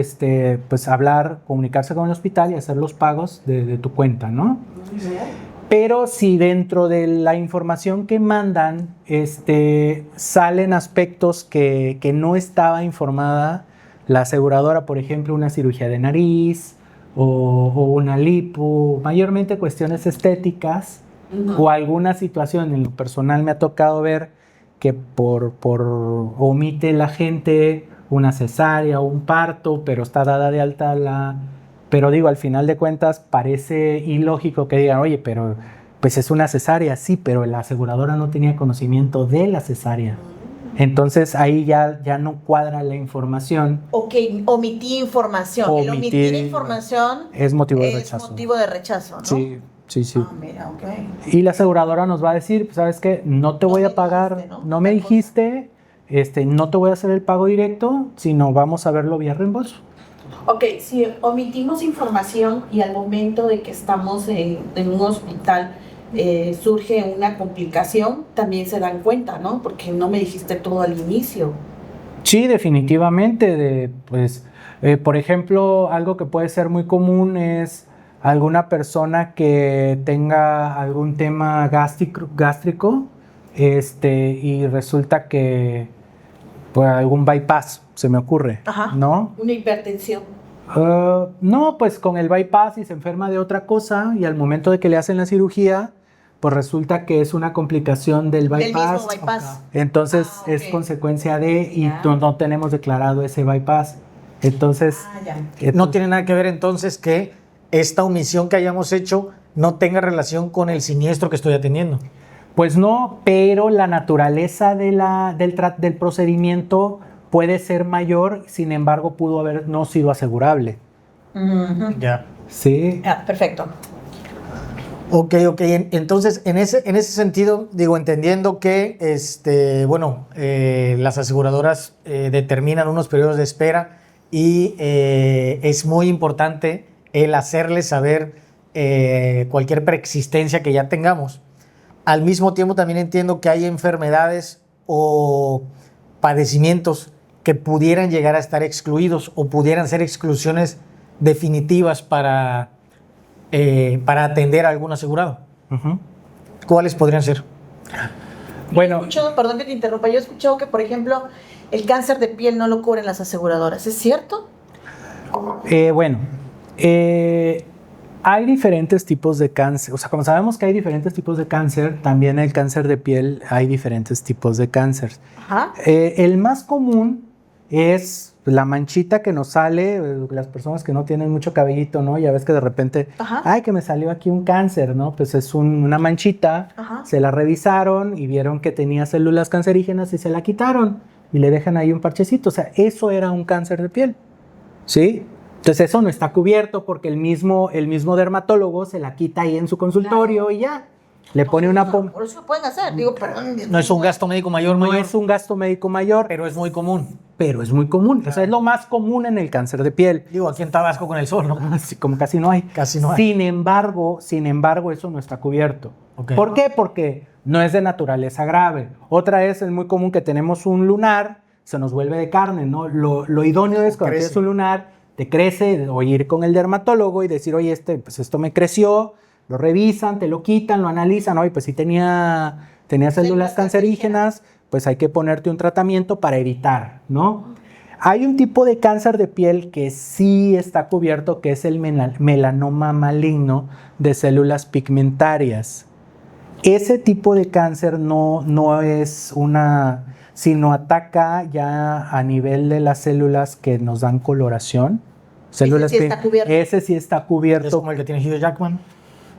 [SPEAKER 3] pues hablar, comunicarse con el hospital y hacer los pagos de tu cuenta, ¿no? Pero si dentro de la información que mandan salen aspectos que no estaba informada la aseguradora, por ejemplo, una cirugía de nariz o una lipo, mayormente cuestiones estéticas, o alguna situación, en lo personal me ha tocado ver que por omite la gente una cesárea o un parto, pero está dada de alta pero digo, al final de cuentas parece ilógico que digan, oye, pero pues es una cesárea, sí, pero la aseguradora no tenía conocimiento de la cesárea. Entonces ahí ya no cuadra la información.
[SPEAKER 1] Ok, omití información. El omitir información
[SPEAKER 3] es motivo de
[SPEAKER 1] es
[SPEAKER 3] rechazo.
[SPEAKER 1] motivo de rechazo, ¿no?
[SPEAKER 3] Sí.
[SPEAKER 1] Ah, mira, ok.
[SPEAKER 3] Y la aseguradora nos va a decir, pues, ¿sabes qué? No te voy a pagar,
[SPEAKER 1] dijiste,
[SPEAKER 3] no me dijiste, no te voy a hacer el pago directo, sino vamos a verlo vía reembolso.
[SPEAKER 4] Ok, si omitimos información y al momento de que estamos en un hospital surge una complicación, también se dan cuenta, ¿no? Porque no me dijiste todo al inicio.
[SPEAKER 3] Sí, definitivamente. Por ejemplo, algo que puede ser muy común es alguna persona que tenga algún tema gástrico y resulta que pues, algún bypass, se me ocurre,
[SPEAKER 1] Ajá.
[SPEAKER 3] ¿no?
[SPEAKER 4] Una hipertensión.
[SPEAKER 3] No, pues con el bypass y se enferma de otra cosa y al momento de que le hacen la cirugía, pues resulta que es una complicación del bypass.
[SPEAKER 1] Del mismo bypass.
[SPEAKER 3] Entonces es
[SPEAKER 1] ok.
[SPEAKER 3] consecuencia de y
[SPEAKER 4] Ya.
[SPEAKER 3] no tenemos declarado ese bypass. Entonces,
[SPEAKER 2] No tiene nada que ver entonces que esta omisión que hayamos hecho no tenga relación con el siniestro que estoy atendiendo.
[SPEAKER 3] pues no, pero la naturaleza del procedimiento puede ser mayor, sin embargo pudo haber no sido asegurable.
[SPEAKER 1] Ujú.
[SPEAKER 2] Ya.
[SPEAKER 3] Sí.
[SPEAKER 1] Ah, perfecto.
[SPEAKER 2] Ok. Entonces, en ese sentido, digo, entendiendo que las aseguradoras determinan unos periodos de espera y es muy importante el hacerles saber cualquier preexistencia que ya tengamos. Al mismo tiempo, también entiendo que hay enfermedades o padecimientos que pudieran llegar a estar excluidos o pudieran ser exclusiones definitivas para atender a algún asegurado.
[SPEAKER 3] Uh-huh.
[SPEAKER 2] ¿Cuáles podrían ser?
[SPEAKER 3] Bueno,
[SPEAKER 1] Perdón que te interrumpa, yo he escuchado que, por ejemplo, el cáncer de piel no lo cubren las aseguradoras. ¿Es cierto?
[SPEAKER 3] hay diferentes tipos de cáncer. O sea, como sabemos que hay diferentes tipos de cáncer, también el cáncer de piel hay diferentes tipos de cáncer.
[SPEAKER 1] Ajá.
[SPEAKER 3] El más común es la manchita que nos sale, las personas que no tienen mucho cabellito, ¿no? Ya ves que de repente,
[SPEAKER 1] Ajá.
[SPEAKER 3] ay, que me salió aquí un cáncer, ¿no? Pues es una manchita,
[SPEAKER 1] Ajá.
[SPEAKER 3] se la revisaron y vieron que tenía células cancerígenas y se la quitaron y le dejan ahí un parchecito. O sea, eso era un cáncer de piel, ¿sí? Entonces eso no está cubierto porque el mismo dermatólogo se la quita ahí en su consultorio y ya. Le pone una pomada.
[SPEAKER 1] Por eso lo pueden hacer. Digo, perdón.
[SPEAKER 2] No es un gasto médico mayor,
[SPEAKER 3] No es un gasto médico mayor,
[SPEAKER 2] pero es muy común.
[SPEAKER 3] pero es muy común. O sea, es lo más común en el cáncer de piel.
[SPEAKER 2] Digo, aquí en Tabasco con el sol, ¿no?
[SPEAKER 3] Así como casi no hay.
[SPEAKER 2] Casi no hay.
[SPEAKER 3] Sin embargo, eso no está cubierto.
[SPEAKER 2] Okay.
[SPEAKER 3] ¿Por qué? Porque no es de naturaleza grave. Otra es muy común que tenemos un lunar, se nos vuelve de carne, ¿no? Lo idóneo es cuando tienes un lunar, te crece, o ir con el dermatólogo y decir, oye, pues esto me creció, lo revisan, te lo quitan, lo analizan, oye, pues si tenía células cancerígenas, pues hay que ponerte un tratamiento para evitar, ¿no? Hay un tipo de cáncer de piel que sí está cubierto, que es el melanoma maligno de células pigmentarias. Ese tipo de cáncer no es sino ataca ya a nivel de las células que nos dan coloración. Células
[SPEAKER 1] Ese sí está cubierto.
[SPEAKER 3] Ese sí está cubierto.
[SPEAKER 2] Es como el que tiene Hugh Jackman.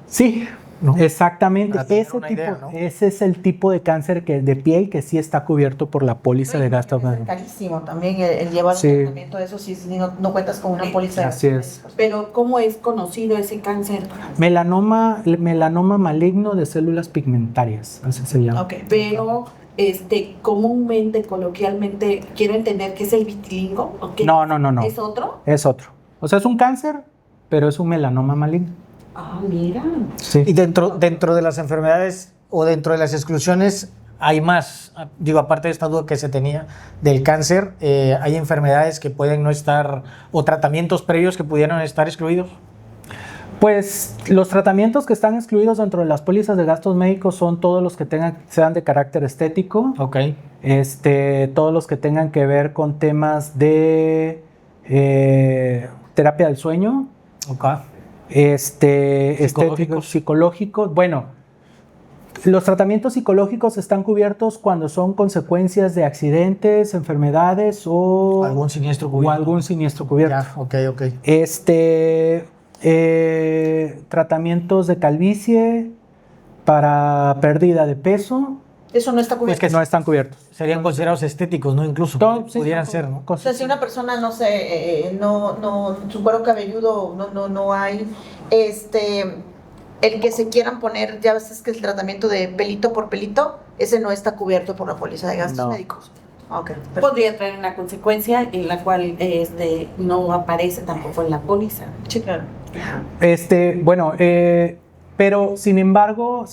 [SPEAKER 3] Sí,
[SPEAKER 2] ¿no?
[SPEAKER 3] Exactamente.
[SPEAKER 2] Para tener una idea, ¿no?
[SPEAKER 3] Ese es el tipo de cáncer de piel que sí está cubierto por la póliza de gasto.
[SPEAKER 1] Es carísimo también el llevar
[SPEAKER 3] Sí.
[SPEAKER 1] un tratamiento de eso si no cuentas con una póliza. de
[SPEAKER 3] Así
[SPEAKER 1] gastos
[SPEAKER 3] es.
[SPEAKER 1] médicos.
[SPEAKER 4] Pero ¿cómo es conocido ese cáncer?
[SPEAKER 3] Melanoma maligno de células pigmentarias, así se llama.
[SPEAKER 1] Ok.
[SPEAKER 4] Pero comúnmente, coloquialmente, quiero entender que es el vitiligo. ¿O qué?
[SPEAKER 3] No.
[SPEAKER 4] ¿Es otro?
[SPEAKER 3] Es otro. O sea, es un cáncer, pero es un melanoma maligno.
[SPEAKER 4] Ah, mira.
[SPEAKER 3] Sí.
[SPEAKER 2] Y dentro de las enfermedades o dentro de las exclusiones hay más. Digo, aparte de esta duda que se tenía del cáncer, hay enfermedades que pueden no estar, o tratamientos previos que pudieran estar excluidos.
[SPEAKER 3] Pues los tratamientos que están excluidos dentro de las pólizas de gastos médicos son todos los que sean de carácter estético.
[SPEAKER 2] Ok.
[SPEAKER 3] Todos los que tengan que ver con temas de terapia del sueño.
[SPEAKER 2] Ok.
[SPEAKER 3] Estéticos, psicológicos. Bueno, los tratamientos psicológicos están cubiertos cuando son consecuencias de accidentes, enfermedades o
[SPEAKER 2] Algún siniestro cubierto.
[SPEAKER 3] cubierto.
[SPEAKER 2] Ya, ok.
[SPEAKER 3] Tratamientos de calvicie, Para pérdida de peso,
[SPEAKER 1] Eso no está cubierto.
[SPEAKER 3] que no están cubiertos.
[SPEAKER 2] Serían considerados estéticos, ¿no? Incluso
[SPEAKER 3] Sí,
[SPEAKER 2] pudieran
[SPEAKER 3] son
[SPEAKER 2] ser, ¿no?
[SPEAKER 1] O sea, si una persona, no sé, su cuero cabelludo no hay, el que se quieran poner, ya ves que el tratamiento de pelito por pelito, ese no está cubierto por la póliza de gastos
[SPEAKER 3] No.
[SPEAKER 1] médicos. Ok, perfecto.
[SPEAKER 4] Podría traer una consecuencia en la cual no aparece tampoco en la póliza.
[SPEAKER 1] Sí, claro.
[SPEAKER 3] Bueno, pero sin embargo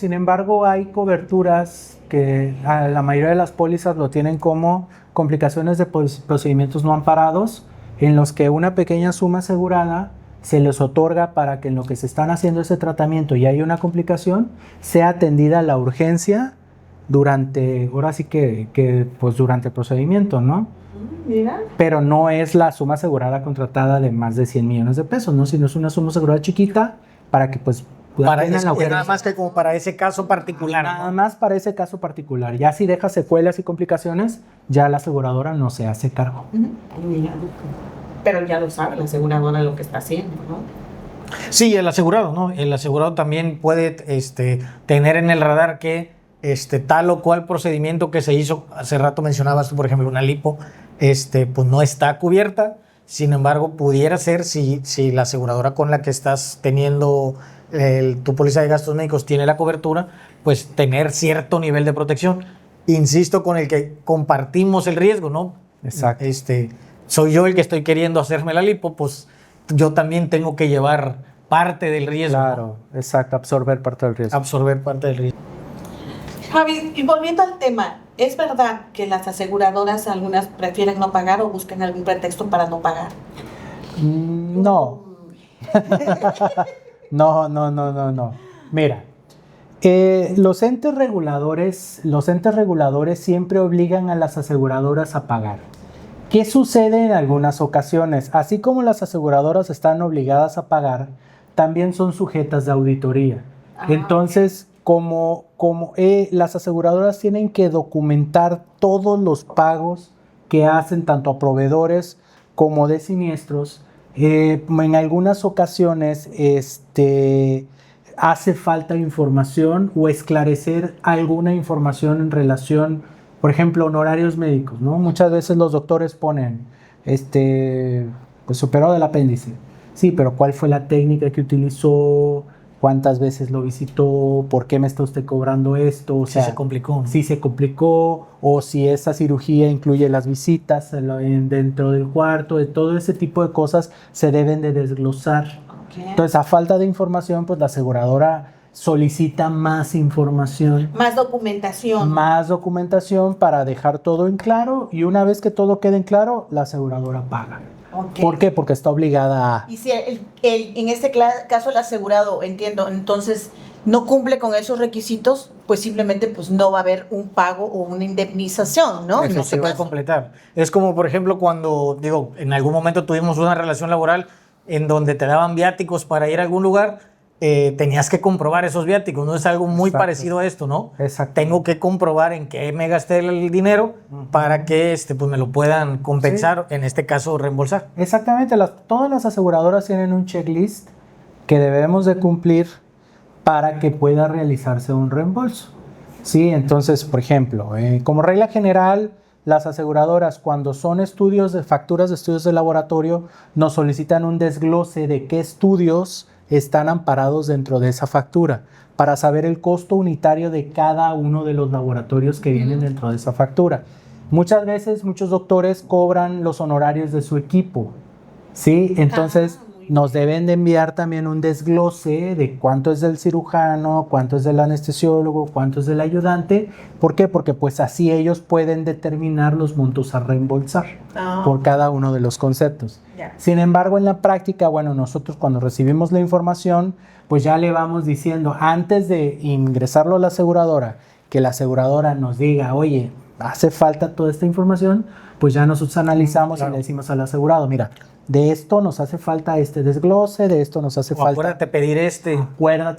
[SPEAKER 3] hay coberturas que la mayoría de las pólizas lo tienen como complicaciones de procedimientos no amparados, en los que una pequeña suma asegurada se les otorga para que en lo que se están haciendo ese tratamiento y hay una complicación, sea atendida la urgencia durante el procedimiento, ¿no?
[SPEAKER 4] Mira.
[SPEAKER 3] Pero no es la suma asegurada contratada de más de 100 millones de pesos, ¿no? Sino es una suma asegurada chiquita para que pues atiendan la urgencia.
[SPEAKER 2] Nada más que como para ese caso particular,
[SPEAKER 3] Nada
[SPEAKER 2] ¿no?
[SPEAKER 3] más para ese caso particular. Ya si deja secuelas y complicaciones, ya la aseguradora no se hace cargo.
[SPEAKER 4] Mira. Pero ya lo sabe la aseguradora lo que está haciendo, ¿no?
[SPEAKER 2] Sí, el asegurado, ¿no? El asegurado también puede tener en el radar que tal o cual procedimiento que se hizo, hace rato mencionabas tú, por ejemplo, una lipo, pues no está cubierta. Sin embargo, pudiera ser si la aseguradora con la que estás teniendo tu póliza de gastos médicos tiene la cobertura, pues tener cierto nivel de protección. Insisto, con el que compartimos el riesgo, ¿no?
[SPEAKER 3] Exacto.
[SPEAKER 2] Soy yo el que estoy queriendo hacerme la lipo, pues yo también tengo que llevar parte del riesgo.
[SPEAKER 3] Claro, exacto, absorber parte del riesgo.
[SPEAKER 2] Absorber parte del riesgo.
[SPEAKER 4] Javi, y volviendo al tema, ¿es verdad que las aseguradoras algunas prefieren no pagar o buscan algún pretexto para no pagar?
[SPEAKER 3] No. No. Mira, los entes reguladores siempre obligan a las aseguradoras a pagar. ¿Qué sucede en algunas ocasiones? Así como las aseguradoras están obligadas a pagar, también son sujetas de auditoría. Entonces, como las aseguradoras tienen que documentar todos los pagos que hacen tanto a proveedores como de siniestros, en algunas ocasiones hace falta información o esclarecer alguna información en relación, por ejemplo, honorarios médicos, ¿no? Muchas veces los doctores ponen, pues operó del apéndice. Sí, pero ¿cuál fue la técnica que utilizó? ¿Cuántas veces lo visitó? ¿Por qué me está usted cobrando esto? O sea,
[SPEAKER 2] se complicó, ¿no?
[SPEAKER 3] Si se complicó, o si esa cirugía incluye las visitas dentro del cuarto, de todo ese tipo de cosas se deben de desglosar.
[SPEAKER 4] Okay.
[SPEAKER 3] Entonces, a falta de información, pues la aseguradora solicita más información.
[SPEAKER 4] Más documentación.
[SPEAKER 3] Más documentación para dejar todo en claro, y una vez que todo quede en claro, la aseguradora paga.
[SPEAKER 4] Okay.
[SPEAKER 3] ¿Por qué? Porque está obligada a...
[SPEAKER 1] Y si en este caso el asegurado, entiendo, entonces no cumple con esos requisitos, pues simplemente pues no va a haber un pago o una indemnización, ¿no?
[SPEAKER 2] No se puede completar. Es como, por ejemplo, cuando, en algún momento tuvimos una relación laboral en donde te daban viáticos para ir a algún lugar, tenías que comprobar esos viáticos, ¿no? Es algo muy parecido a esto, ¿no?
[SPEAKER 3] Exacto.
[SPEAKER 2] Tengo que comprobar en qué me gasté el dinero para que pues me lo puedan compensar, en este caso reembolsar.
[SPEAKER 3] Exactamente, todas las aseguradoras tienen un checklist que debemos de cumplir para que pueda realizarse un reembolso. Sí, entonces, por ejemplo, como regla general, las aseguradoras, cuando son facturas de estudios de laboratorio, nos solicitan un desglose de qué estudios están amparados dentro de esa factura, para saber el costo unitario de cada uno de los laboratorios que vienen dentro de esa factura. Muchas veces, muchos doctores cobran los honorarios de su equipo, ¿sí? Entonces, nos deben de enviar también un desglose de cuánto es del cirujano, cuánto es del anestesiólogo, cuánto es del ayudante. ¿Por qué? Porque pues así ellos pueden determinar los montos a reembolsar por cada uno de los conceptos. Sin embargo, en la práctica, nosotros cuando recibimos la información, pues ya le vamos diciendo, antes de ingresarlo a la aseguradora, que la aseguradora nos diga, oye, hace falta toda esta información, pues ya nosotros analizamos y le decimos al asegurado, mira, de esto nos hace falta este desglose, de esto nos hace falta...
[SPEAKER 2] Acuérdate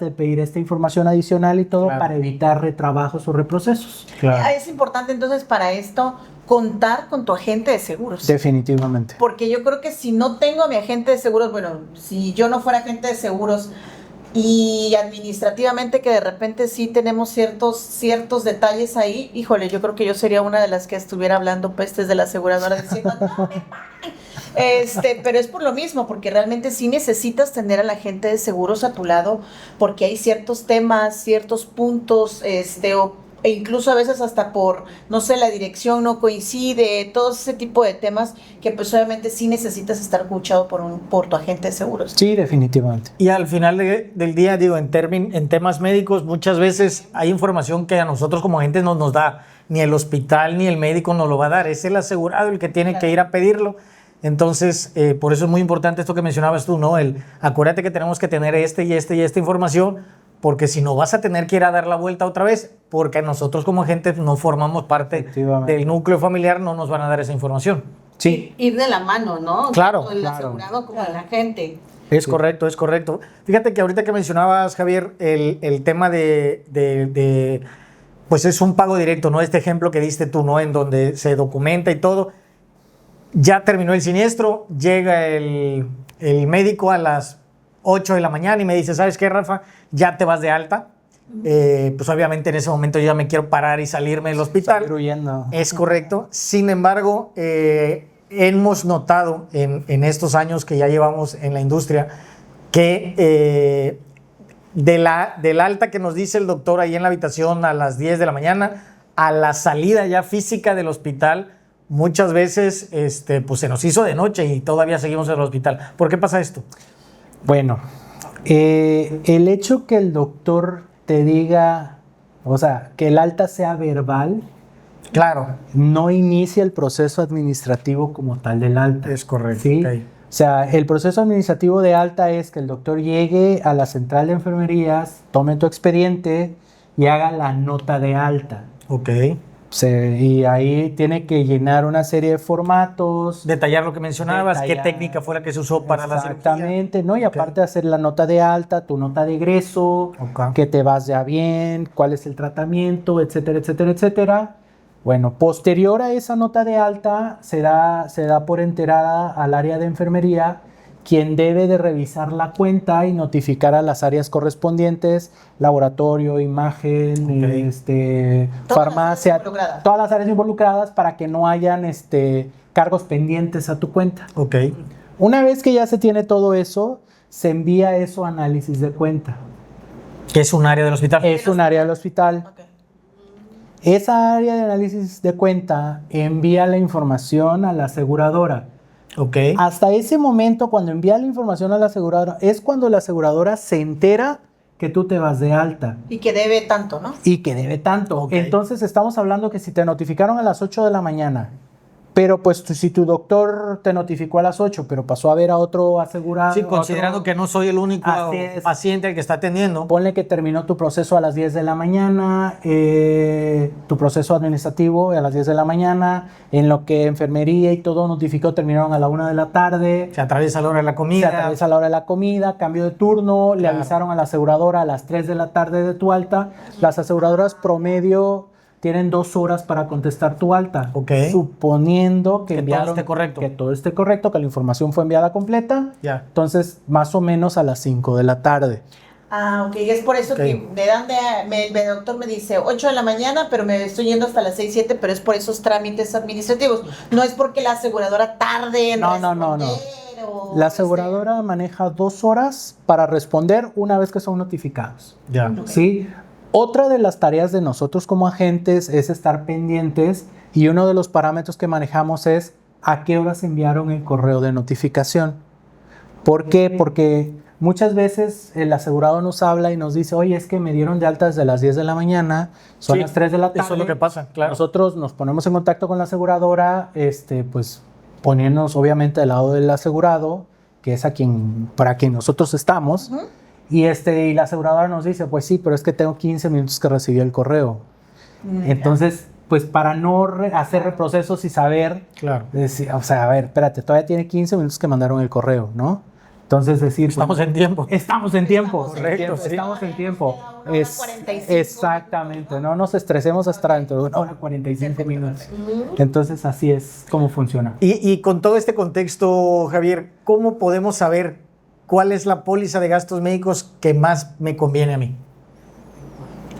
[SPEAKER 2] de pedir
[SPEAKER 3] esta información adicional y todo para evitar retrabajos o reprocesos.
[SPEAKER 1] Es importante entonces para esto contar con tu agente de seguros.
[SPEAKER 3] Definitivamente.
[SPEAKER 1] Porque yo creo que si no tengo a mi agente de seguros, si yo no fuera agente de seguros, y administrativamente que de repente sí tenemos ciertos detalles ahí, híjole, yo creo que yo sería una de las que estuviera hablando pestes de la aseguradora diciendo, no me paguen. Pero es por lo mismo, porque realmente sí necesitas tener a la gente de seguros a tu lado, porque hay ciertos temas, ciertos puntos, e incluso a veces hasta por, no sé, la dirección no coincide, todo ese tipo de temas que pues obviamente sí necesitas estar escuchado por tu agente de seguros.
[SPEAKER 3] Sí, definitivamente.
[SPEAKER 2] Y al final del día, digo, en temas médicos, muchas veces hay información que a nosotros como agentes no nos da, ni el hospital ni el médico nos lo va a dar, es el asegurado el que tiene que ir a pedirlo. Entonces, por eso es muy importante esto que mencionabas tú, ¿no? Acuérdate que tenemos que tener esta información, porque si no vas a tener que ir a dar la vuelta otra vez, porque nosotros como agentes no formamos parte del núcleo familiar, no nos van a dar esa información.
[SPEAKER 3] Sí.
[SPEAKER 4] Ir de la mano, ¿no?
[SPEAKER 2] Claro.
[SPEAKER 4] Tanto el asegurado como la gente.
[SPEAKER 2] Es correcto, es correcto. Fíjate que ahorita que mencionabas, Javier, el tema pues es un pago directo, ¿no? Este ejemplo que diste tú, ¿no? En donde se documenta y todo. Ya terminó el siniestro, llega el médico a las 8 de la mañana y me dice, ¿sabes qué, Rafa? Ya te vas de alta. Pues obviamente en ese momento yo ya me quiero parar y salirme del hospital.
[SPEAKER 3] Salir huyendo.
[SPEAKER 2] Es correcto. Sin embargo, hemos notado en estos años que ya llevamos en la industria que del alta que nos dice el doctor ahí en la habitación a las 10 de la mañana, a la salida ya física del hospital, muchas veces pues se nos hizo de noche y todavía seguimos en el hospital. ¿Por qué pasa esto?
[SPEAKER 3] Bueno, el hecho que el doctor te diga, o sea, que el alta sea verbal,
[SPEAKER 2] claro,
[SPEAKER 3] no inicia el proceso administrativo como tal del alta.
[SPEAKER 2] Es correcto.
[SPEAKER 3] ¿Sí?
[SPEAKER 2] Okay.
[SPEAKER 3] O sea, el proceso administrativo de alta es que el doctor llegue a la central de enfermerías, tome tu expediente y haga la nota de alta.
[SPEAKER 2] Ok.
[SPEAKER 3] Y ahí tiene que llenar una serie de formatos.
[SPEAKER 2] Detallar lo que mencionabas, qué técnica fue la que se usó para la cirugía.
[SPEAKER 3] Exactamente, ¿no? Y aparte de hacer la nota de alta, tu nota de egreso, que te vas ya bien, cuál es el tratamiento, etcétera, etcétera, etcétera. Bueno, posterior a esa nota de alta, se da por enterada al área de enfermería, quien debe de revisar la cuenta y notificar a las áreas correspondientes, laboratorio, imagen, farmacia, todas las áreas involucradas para que no hayan cargos pendientes a tu cuenta.
[SPEAKER 2] Ok.
[SPEAKER 3] Una vez que ya se tiene todo eso, se envía eso a análisis de cuenta.
[SPEAKER 2] ¿Qué es un área del hospital?
[SPEAKER 3] Es un área del hospital.
[SPEAKER 1] Okay.
[SPEAKER 3] Esa área de análisis de cuenta envía la información a la aseguradora.
[SPEAKER 2] Okay.
[SPEAKER 3] Hasta ese momento, cuando envía la información a la aseguradora, es cuando la aseguradora se entera que tú te vas de alta.
[SPEAKER 1] Y que debe tanto, ¿no?
[SPEAKER 3] Y que debe tanto.
[SPEAKER 2] Okay.
[SPEAKER 3] Entonces, estamos hablando que si te notificaron a las 8 de la mañana, pero pues si tu doctor te notificó a las 8, pero pasó a ver a otro asegurado.
[SPEAKER 2] Sí, considerando que no soy el único paciente al que está atendiendo.
[SPEAKER 3] Ponle que terminó tu proceso a las 10 de la mañana, tu proceso administrativo a las 10 de la mañana, en lo que enfermería y todo notificó, terminaron a la 1 de la tarde.
[SPEAKER 2] Se atraviesa la hora de la comida.
[SPEAKER 3] Se atraviesa la hora de la comida, cambio de turno, claro. Le avisaron a la aseguradora a las 3 de la tarde de tu alta. Las aseguradoras promedio tienen 2 horas para contestar tu alta.
[SPEAKER 2] Okay.
[SPEAKER 3] Suponiendo que
[SPEAKER 2] todo esté correcto.
[SPEAKER 3] Que todo esté correcto, que la información fue enviada completa.
[SPEAKER 2] Ya.
[SPEAKER 3] Entonces, más o menos a las 5 de la tarde.
[SPEAKER 1] Ah, ok. Es por eso que el doctor me dice 8 de la mañana, pero me estoy yendo hasta las 6, 7, pero es por esos trámites administrativos. No es porque la aseguradora tarde en responder.
[SPEAKER 3] No. La aseguradora maneja 2 horas para responder una vez que son notificados.
[SPEAKER 2] Ya.
[SPEAKER 1] Okay.
[SPEAKER 3] ¿Sí? Otra de las tareas de nosotros como agentes es estar pendientes y uno de los parámetros que manejamos es a qué horas enviaron el correo de notificación. ¿Por qué? Porque muchas veces el asegurado nos habla y nos dice, oye, es que me dieron de alta desde las 10 de la mañana, son las 3 de la tarde.
[SPEAKER 2] Eso es lo que pasa, claro.
[SPEAKER 3] Nosotros nos ponemos en contacto con la aseguradora, pues poniéndonos obviamente del lado del asegurado, que es para quien nosotros estamos. Uh-huh. Y la aseguradora nos dice, pues sí, pero es que tengo 15 minutos que recibí el correo. Entonces, pues para no hacer reprocesos y saber,
[SPEAKER 2] claro.
[SPEAKER 3] O sea, a ver, espérate, todavía tiene 15 minutos que mandaron el correo, ¿no? Entonces decir...
[SPEAKER 2] Estamos en tiempo.
[SPEAKER 3] Estamos en tiempo.
[SPEAKER 2] Correcto, sí.
[SPEAKER 3] Estamos en tiempo. Exactamente, no nos estresemos hasta dentro de 1 hora 45 minutos. Entonces así es como funciona.
[SPEAKER 2] Y con todo este contexto, Javier, ¿cómo podemos saber ¿cuál es la póliza de gastos médicos que más me conviene a mí?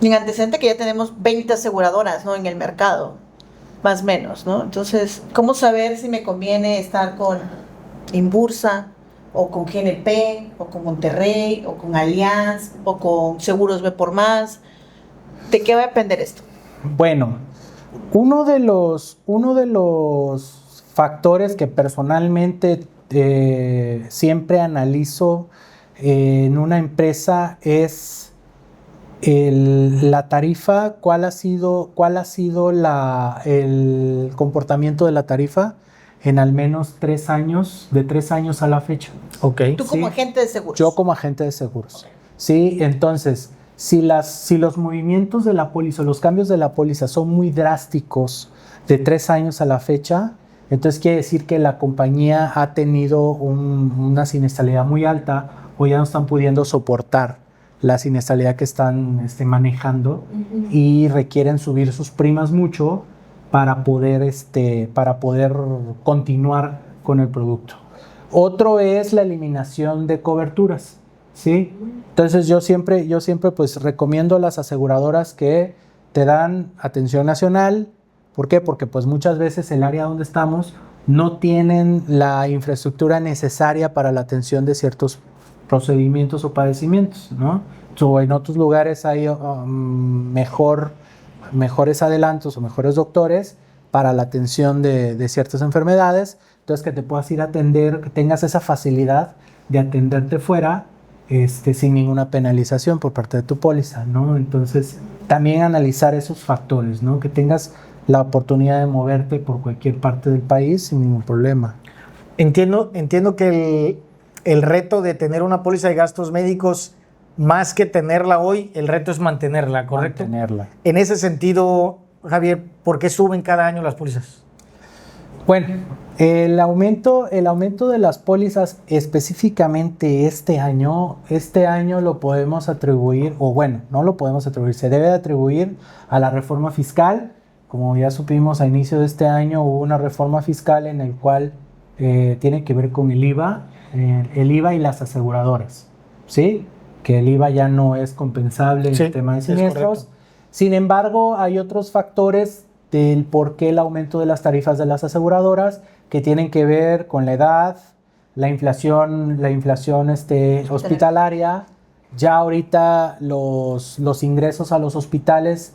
[SPEAKER 1] En antecedente que ya tenemos 20 aseguradoras, ¿no? En el mercado, más o menos, ¿no? Entonces, ¿cómo saber si me conviene estar con Inbursa, o con GNP, o con Monterrey, o con Allianz, o con Seguros B por Más? ¿De qué va a depender esto?
[SPEAKER 3] Bueno, uno de los factores que personalmente siempre analizo en una empresa es la tarifa, cuál ha sido el comportamiento de la tarifa en al menos 3 años, de 3 años a la fecha.
[SPEAKER 2] Ok.
[SPEAKER 1] Tú como agente de seguros.
[SPEAKER 3] Yo como agente de seguros. Sí, entonces, si los movimientos de la póliza, los cambios de la póliza son muy drásticos de 3 años a la fecha, entonces quiere decir que la compañía ha tenido una siniestralidad muy alta o ya no están pudiendo soportar la siniestralidad que están manejando y requieren subir sus primas mucho para poder continuar con el producto. Otro es la eliminación de coberturas, ¿sí? Entonces yo siempre pues recomiendo a las aseguradoras que te dan atención nacional. ¿Por qué? Porque pues muchas veces el área donde estamos no tienen la infraestructura necesaria para la atención de ciertos procedimientos o padecimientos, ¿no? O en otros lugares hay mejores adelantos o mejores doctores para la atención de ciertas enfermedades, entonces que te puedas ir a atender, que tengas esa facilidad de atenderte fuera sin ninguna penalización por parte de tu póliza, ¿no? Entonces también analizar esos factores, ¿no? Que tengas la oportunidad de moverte por cualquier parte del país sin ningún problema.
[SPEAKER 2] Entiendo que el reto de tener una póliza de gastos médicos, más que tenerla hoy, el reto es mantenerla, ¿correcto?
[SPEAKER 3] Mantenerla.
[SPEAKER 2] En ese sentido, Javier, ¿por qué suben cada año las pólizas?
[SPEAKER 3] Bueno, el aumento de las pólizas específicamente este año lo podemos atribuir, o bueno, no lo podemos atribuir, se debe atribuir a la reforma fiscal. Como ya supimos, a inicio de este año hubo una reforma fiscal en el cual tiene que ver con el IVA y las aseguradoras, ¿sí? Que el IVA ya no es compensable en el tema de siniestros. Sin embargo, hay otros factores del por qué el aumento de las tarifas de las aseguradoras que tienen que ver con la edad, la inflación hospitalaria. Ya ahorita los ingresos a los hospitales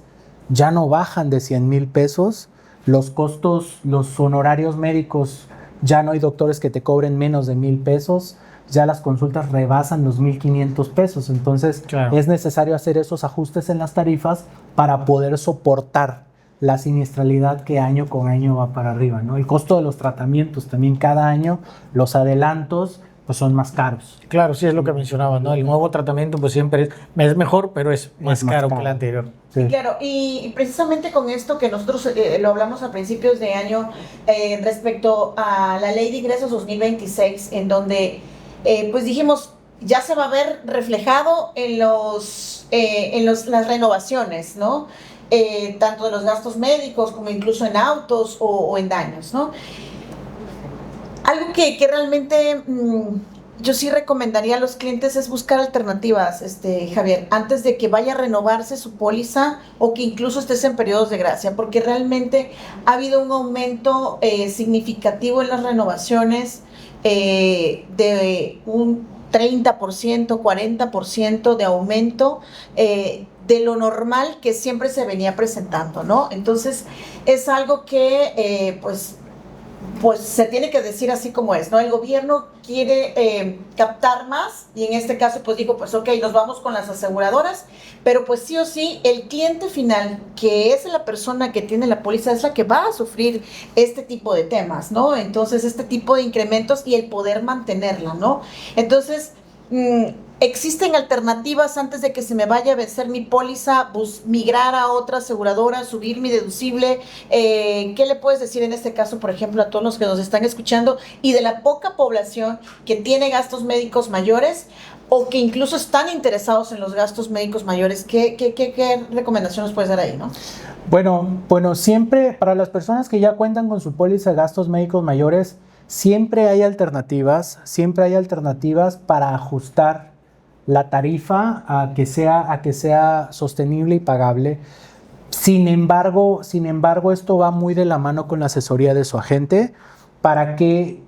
[SPEAKER 3] ya no bajan de 100,000 pesos. Los costos, los honorarios médicos, ya no hay doctores que te cobren menos de 1,000 pesos. Ya las consultas rebasan los 1,500 pesos. Entonces, claro, es necesario hacer esos ajustes en las tarifas para poder soportar la siniestralidad que año con año va para arriba, ¿no? El costo de los tratamientos también cada año, los adelantos, pues son más caros.
[SPEAKER 2] Claro, sí, es lo que mencionaba, ¿no? El nuevo tratamiento pues siempre es mejor, pero es más caro que el anterior.
[SPEAKER 1] Sí. Claro, y precisamente con esto que nosotros lo hablamos a principios de año respecto a la Ley de Ingresos 2026, en donde pues dijimos, ya se va a ver reflejado en las renovaciones, ¿no? Tanto de los gastos médicos como incluso en autos o en daños, ¿no? Algo que realmente yo sí recomendaría a los clientes es buscar alternativas, Javier, antes de que vaya a renovarse su póliza o que incluso estés en periodos de gracia, porque realmente ha habido un aumento significativo en las renovaciones de un 30%, 40% de aumento de lo normal que siempre se venía presentando, ¿no? Entonces, es algo que, pues se tiene que decir así como es, ¿no? El gobierno quiere captar más y en este caso, pues digo, pues ok, nos vamos con las aseguradoras, pero pues sí o sí, el cliente final, que es la persona que tiene la póliza, es la que va a sufrir este tipo de temas, ¿no? Entonces, este tipo de incrementos y el poder mantenerla, ¿no? Entonces, existen alternativas antes de que se me vaya a vencer mi póliza, migrar a otra aseguradora, subir mi deducible. ¿Qué le puedes decir en este caso, por ejemplo, a todos los que nos están escuchando y de la poca población que tiene gastos médicos mayores o que incluso están interesados en los gastos médicos mayores? ¿Qué recomendación nos puedes dar ahí, no?
[SPEAKER 3] Bueno, siempre para las personas que ya cuentan con su póliza de gastos médicos mayores, siempre hay alternativas para ajustar la tarifa a que sea sostenible y pagable. Sin embargo, esto va muy de la mano con la asesoría de su agente para que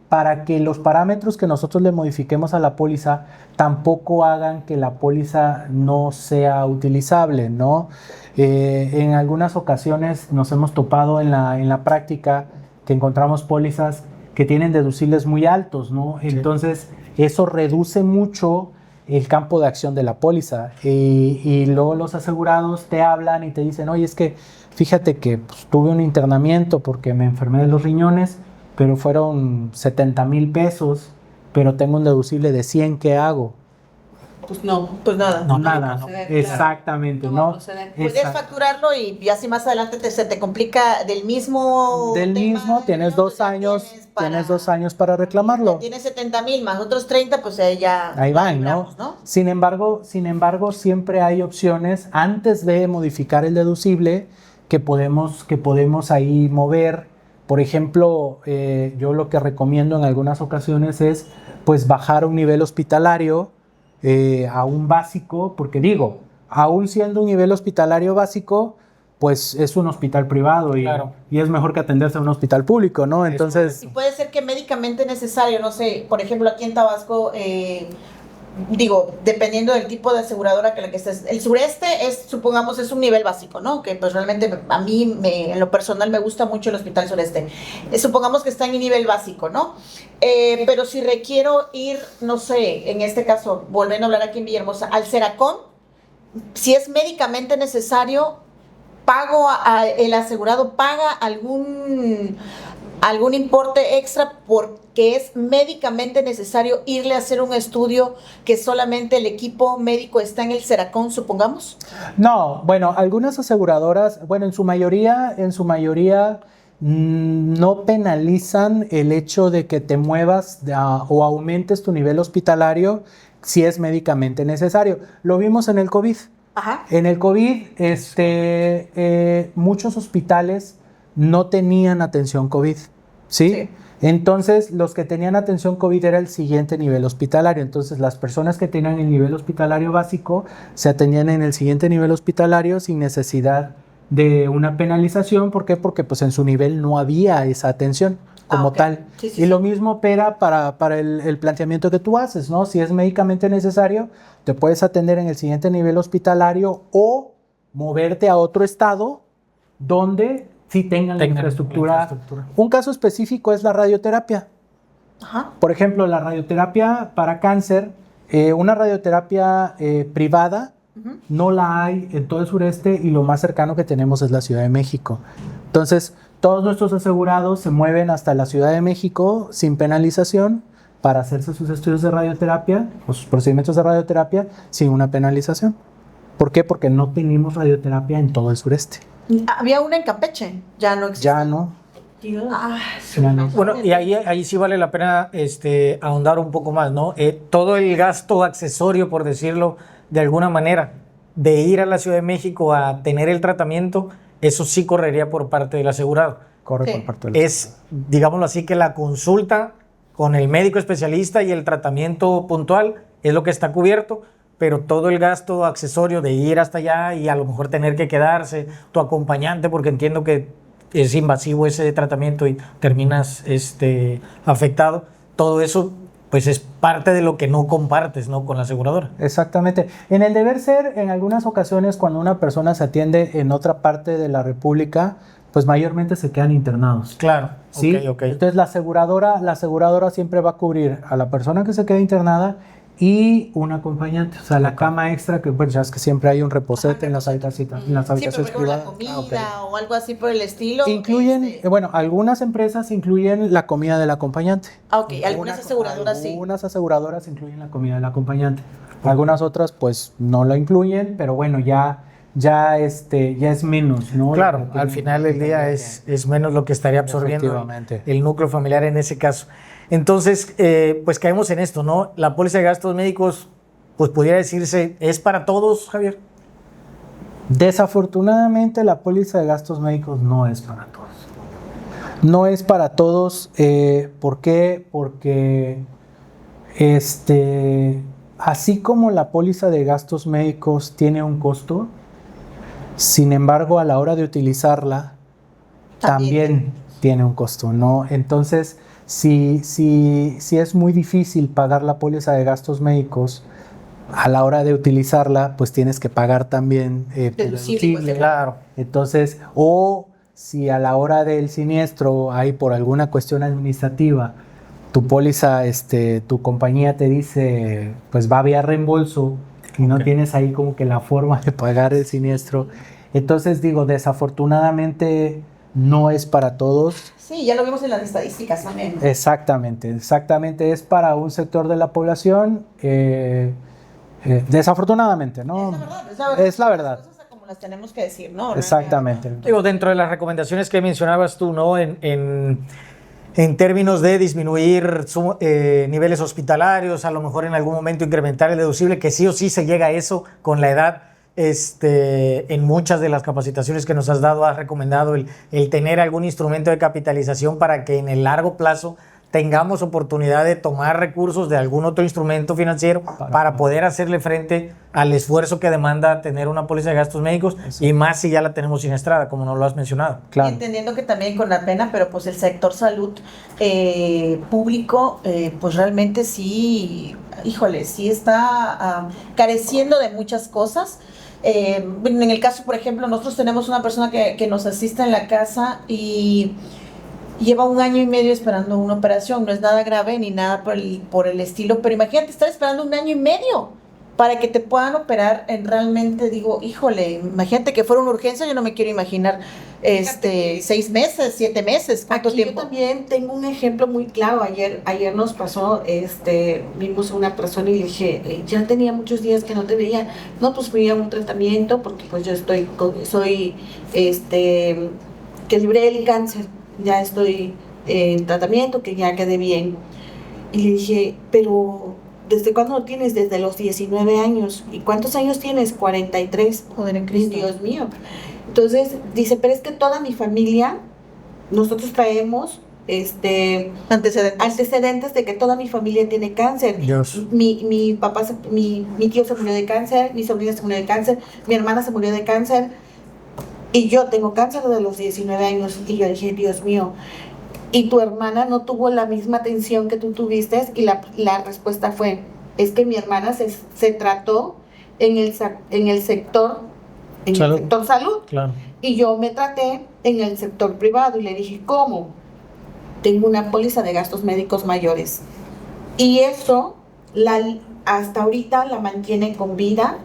[SPEAKER 3] los parámetros que nosotros le modifiquemos a la póliza tampoco hagan que la póliza no sea utilizable, ¿no? En algunas ocasiones nos hemos topado en la práctica que encontramos pólizas que tienen deducibles muy altos, ¿no?
[SPEAKER 2] Sí.
[SPEAKER 3] Entonces, eso reduce mucho el campo de acción de la póliza y luego los asegurados te hablan y te dicen, oye, es que fíjate que pues, tuve un internamiento porque me enfermé de los riñones, pero fueron 70,000 pesos, pero tengo un deducible de 100, ¿qué hago?
[SPEAKER 4] Pues no, pues nada.
[SPEAKER 3] No,
[SPEAKER 4] va a
[SPEAKER 3] nada, ¿no?
[SPEAKER 4] proceder, claro.
[SPEAKER 3] Exactamente,
[SPEAKER 4] No va a
[SPEAKER 3] ¿no?
[SPEAKER 4] proceder.
[SPEAKER 1] Puedes
[SPEAKER 3] Exacto.
[SPEAKER 1] facturarlo y así más adelante se te complica del mismo tema,
[SPEAKER 3] Tienes
[SPEAKER 1] ¿no?
[SPEAKER 3] 2
[SPEAKER 1] Ya
[SPEAKER 3] años,
[SPEAKER 1] para-
[SPEAKER 3] tienes 2 años para reclamarlo.
[SPEAKER 1] Tienes 70,000 más otros 30, pues ahí ya
[SPEAKER 3] Ahí van,
[SPEAKER 1] libramos,
[SPEAKER 3] ¿no? Sin embargo, siempre hay opciones antes de modificar el deducible que podemos ahí mover. Por ejemplo, yo lo que recomiendo en algunas ocasiones es pues bajar un nivel hospitalario a un básico, porque digo, aún siendo un nivel hospitalario básico, pues es un hospital privado
[SPEAKER 2] Claro.
[SPEAKER 3] y es mejor que atenderse a un hospital público, ¿no? Entonces,
[SPEAKER 1] Y puede ser que médicamente necesario, no sé, por ejemplo, aquí en Tabasco, digo, dependiendo del tipo de aseguradora que la que estés, el sureste supongamos, es un nivel básico, ¿no? Que pues realmente a mí, en lo personal, me gusta mucho el Hospital Sureste. Supongamos que está en un nivel básico, ¿no? Pero si requiero ir, no sé, en este caso, volviendo a hablar aquí en Villahermosa, al Seracón, si es médicamente necesario, el asegurado paga algún importe extra porque es médicamente necesario irle a hacer un estudio que solamente el equipo médico está en el Seracón, supongamos.
[SPEAKER 3] no, bueno, algunas aseguradoras, bueno, en su mayoría no penalizan el hecho de que te muevas o aumentes tu nivel hospitalario si es médicamente necesario. Lo vimos en el COVID.
[SPEAKER 1] Ajá.
[SPEAKER 3] En el COVID, muchos hospitales no tenían atención COVID, ¿sí?
[SPEAKER 1] Sí.
[SPEAKER 3] Entonces, los que tenían atención COVID era el siguiente nivel hospitalario. Entonces, las personas que tenían el nivel hospitalario básico se atendían en el siguiente nivel hospitalario sin necesidad de una penalización. ¿Por qué? Porque pues, en su nivel no había esa atención como
[SPEAKER 1] ok.
[SPEAKER 3] tal.
[SPEAKER 1] Sí, sí,
[SPEAKER 3] Y
[SPEAKER 1] sí.
[SPEAKER 3] lo mismo opera para el planteamiento que tú haces, ¿no? Si es médicamente necesario, te puedes atender en el siguiente nivel hospitalario o moverte a otro estado donde sí tengan la infraestructura. Un caso específico es la radioterapia.
[SPEAKER 1] Ajá.
[SPEAKER 3] Por ejemplo, la radioterapia para cáncer, una radioterapia privada,
[SPEAKER 1] Ujú.
[SPEAKER 3] no la hay en todo el sureste y lo más cercano que tenemos es la Ciudad de México. Entonces, todos nuestros asegurados se mueven hasta la Ciudad de México sin penalización para hacerse sus estudios de radioterapia o sus procedimientos de radioterapia sin una penalización. ¿Por qué? Porque no tenemos radioterapia en todo el sureste.
[SPEAKER 1] Había una en Campeche, ya no existe.
[SPEAKER 3] Ya no.
[SPEAKER 1] Ah,
[SPEAKER 3] Ya no.
[SPEAKER 2] Bueno, y ahí sí vale la pena ahondar un poco más, ¿no? Todo el gasto accesorio, por decirlo de alguna manera, de ir a la Ciudad de México a tener el tratamiento, eso sí correría por parte del asegurado.
[SPEAKER 3] Corre
[SPEAKER 1] Sí.
[SPEAKER 3] por parte de la
[SPEAKER 2] Es, digámoslo así, que la consulta con el médico especialista y el tratamiento puntual es lo que está cubierto, pero todo el gasto accesorio de ir hasta allá y a lo mejor tener que quedarse, tu acompañante, porque entiendo que es invasivo ese tratamiento y terminas afectado, todo eso pues es parte de lo que no compartes, ¿no?, con la aseguradora.
[SPEAKER 3] Exactamente. En el deber ser, en algunas ocasiones, cuando una persona se atiende en otra parte de la República, pues mayormente se quedan internados.
[SPEAKER 2] Claro,
[SPEAKER 3] ¿Sí?
[SPEAKER 2] ok.
[SPEAKER 3] Entonces la aseguradora siempre va a cubrir a la persona que se queda internada y un acompañante, o sea, la cama extra, que pues ya es que siempre hay un reposete en las habitaciones,
[SPEAKER 1] Sí, pero
[SPEAKER 3] privadas.
[SPEAKER 1] por ejemplo, la comida o algo así por el estilo.
[SPEAKER 3] Incluyen, bueno, algunas empresas incluyen la comida del acompañante.
[SPEAKER 1] Ok, algunas aseguradoras sí.
[SPEAKER 3] Algunas aseguradoras incluyen la comida del acompañante. Algunas otras pues no la incluyen, pero bueno, ya es menos, ¿no?
[SPEAKER 2] Claro, al final del día es menos lo que estaría absorbiendo
[SPEAKER 3] Efectivamente.
[SPEAKER 2] el núcleo familiar en ese caso. Entonces, pues caemos en esto, ¿no? La póliza de gastos médicos, pues pudiera decirse, ¿es para todos, Javier?
[SPEAKER 3] Desafortunadamente la póliza de gastos médicos no es para todos. No es para todos. ¿Por qué? Porque así como la póliza de gastos médicos tiene un costo, sin embargo, a la hora de utilizarla, también tiene un costo, ¿no? Entonces, si es muy difícil pagar la póliza de gastos médicos, a la hora de utilizarla, pues tienes que pagar también
[SPEAKER 1] deducible,
[SPEAKER 3] claro. Entonces, o si a la hora del siniestro hay por alguna cuestión administrativa, tu póliza, tu compañía te dice, pues va vía reembolso y no tienes ahí como que la forma de pagar el siniestro. Entonces digo, desafortunadamente no es para todos.
[SPEAKER 1] Sí, ya lo vimos en las estadísticas también.
[SPEAKER 3] Exactamente, es para un sector de la población, desafortunadamente, ¿no? Es la verdad.
[SPEAKER 1] Las cosas como las tenemos que decir, ¿no?
[SPEAKER 3] Exactamente.
[SPEAKER 2] Digo, dentro de las recomendaciones que mencionabas tú, ¿no? En términos de disminuir niveles hospitalarios, a lo mejor en algún momento incrementar el deducible, que sí o sí se llega a eso con la edad. En muchas de las capacitaciones que nos has dado, has recomendado el tener algún instrumento de capitalización para que en el largo plazo tengamos oportunidad de tomar recursos de algún otro instrumento financiero para poder hacerle frente al esfuerzo que demanda tener una póliza de gastos médicos, y más si ya la tenemos siniestrada, como no lo has mencionado.
[SPEAKER 3] Claro.
[SPEAKER 1] Y entendiendo que también con la pena, pero pues el sector salud público, pues realmente sí, híjole, sí está careciendo de muchas cosas. En el caso, por ejemplo, nosotros tenemos una persona que nos asiste en la casa y lleva 1 año y medio esperando una operación. No es nada grave ni nada por el estilo, pero imagínate estar esperando 1 año y medio para que te puedan operar. Realmente digo, híjole, imagínate que fuera una urgencia. Yo no me quiero imaginar 6 meses, 7 meses, ¿cuánto
[SPEAKER 4] Aquí
[SPEAKER 1] tiempo?
[SPEAKER 4] Yo también tengo un ejemplo muy claro. Ayer nos pasó, vimos a una persona y le dije, ya tenía muchos días que no te veía. No, pues fui a un tratamiento porque pues yo que libré del cáncer, ya estoy en tratamiento, que ya quedé bien. Y le dije, pero ¿desde cuándo lo tienes? Desde los 19 años. ¿Y cuántos años tienes? 43.
[SPEAKER 1] Joder, en Cristo.
[SPEAKER 4] Dios mío. Entonces dice, pero es que toda mi familia, nosotros traemos antecedentes de que toda mi familia tiene cáncer.
[SPEAKER 2] Dios.
[SPEAKER 4] Mi papá, mi tío se murió de cáncer, mi sobrina se murió de cáncer, mi hermana se murió de cáncer, y yo tengo cáncer desde los 19 años. Y yo dije, Dios mío, y tu hermana no tuvo la misma atención que tú tuviste. Y la respuesta fue, es que mi hermana se trató en el sector salud,
[SPEAKER 2] Claro.
[SPEAKER 4] y yo me traté en el sector privado. Y le dije, ¿cómo? Tengo una póliza de gastos médicos mayores, y eso hasta ahorita la mantiene con vida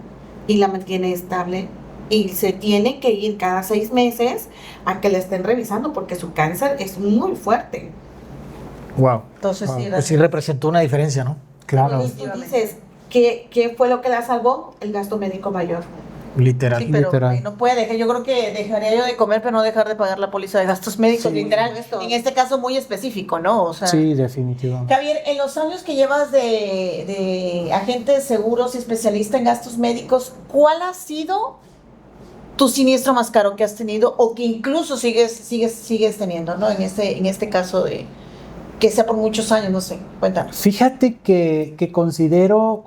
[SPEAKER 4] y la mantiene estable, y se tiene que ir cada 6 meses a que le estén revisando porque su cáncer es muy fuerte.
[SPEAKER 2] Wow.
[SPEAKER 1] Entonces, sí,
[SPEAKER 2] Pues sí representó una diferencia, ¿no?
[SPEAKER 3] Claro.
[SPEAKER 4] Y tú dices, ¿qué fue lo que la salvó? El gasto médico mayor.
[SPEAKER 2] Literal.
[SPEAKER 1] Sí, pero
[SPEAKER 3] Literal.
[SPEAKER 1] no puede dejar. Yo creo que dejaría yo de comer, pero no dejar de pagar la póliza de gastos médicos,
[SPEAKER 3] Sí,
[SPEAKER 1] literal.
[SPEAKER 4] por supuesto.
[SPEAKER 1] En este caso muy específico, ¿no? O sea,
[SPEAKER 3] Sí, definitivamente.
[SPEAKER 1] Javier, en los años que llevas de agente de seguros y especialista en gastos médicos, ¿cuál ha sido tu siniestro más caro que has tenido, o que incluso sigues teniendo, ¿no? En este caso de que sea por muchos años, no sé, cuéntanos.
[SPEAKER 3] Fíjate que considero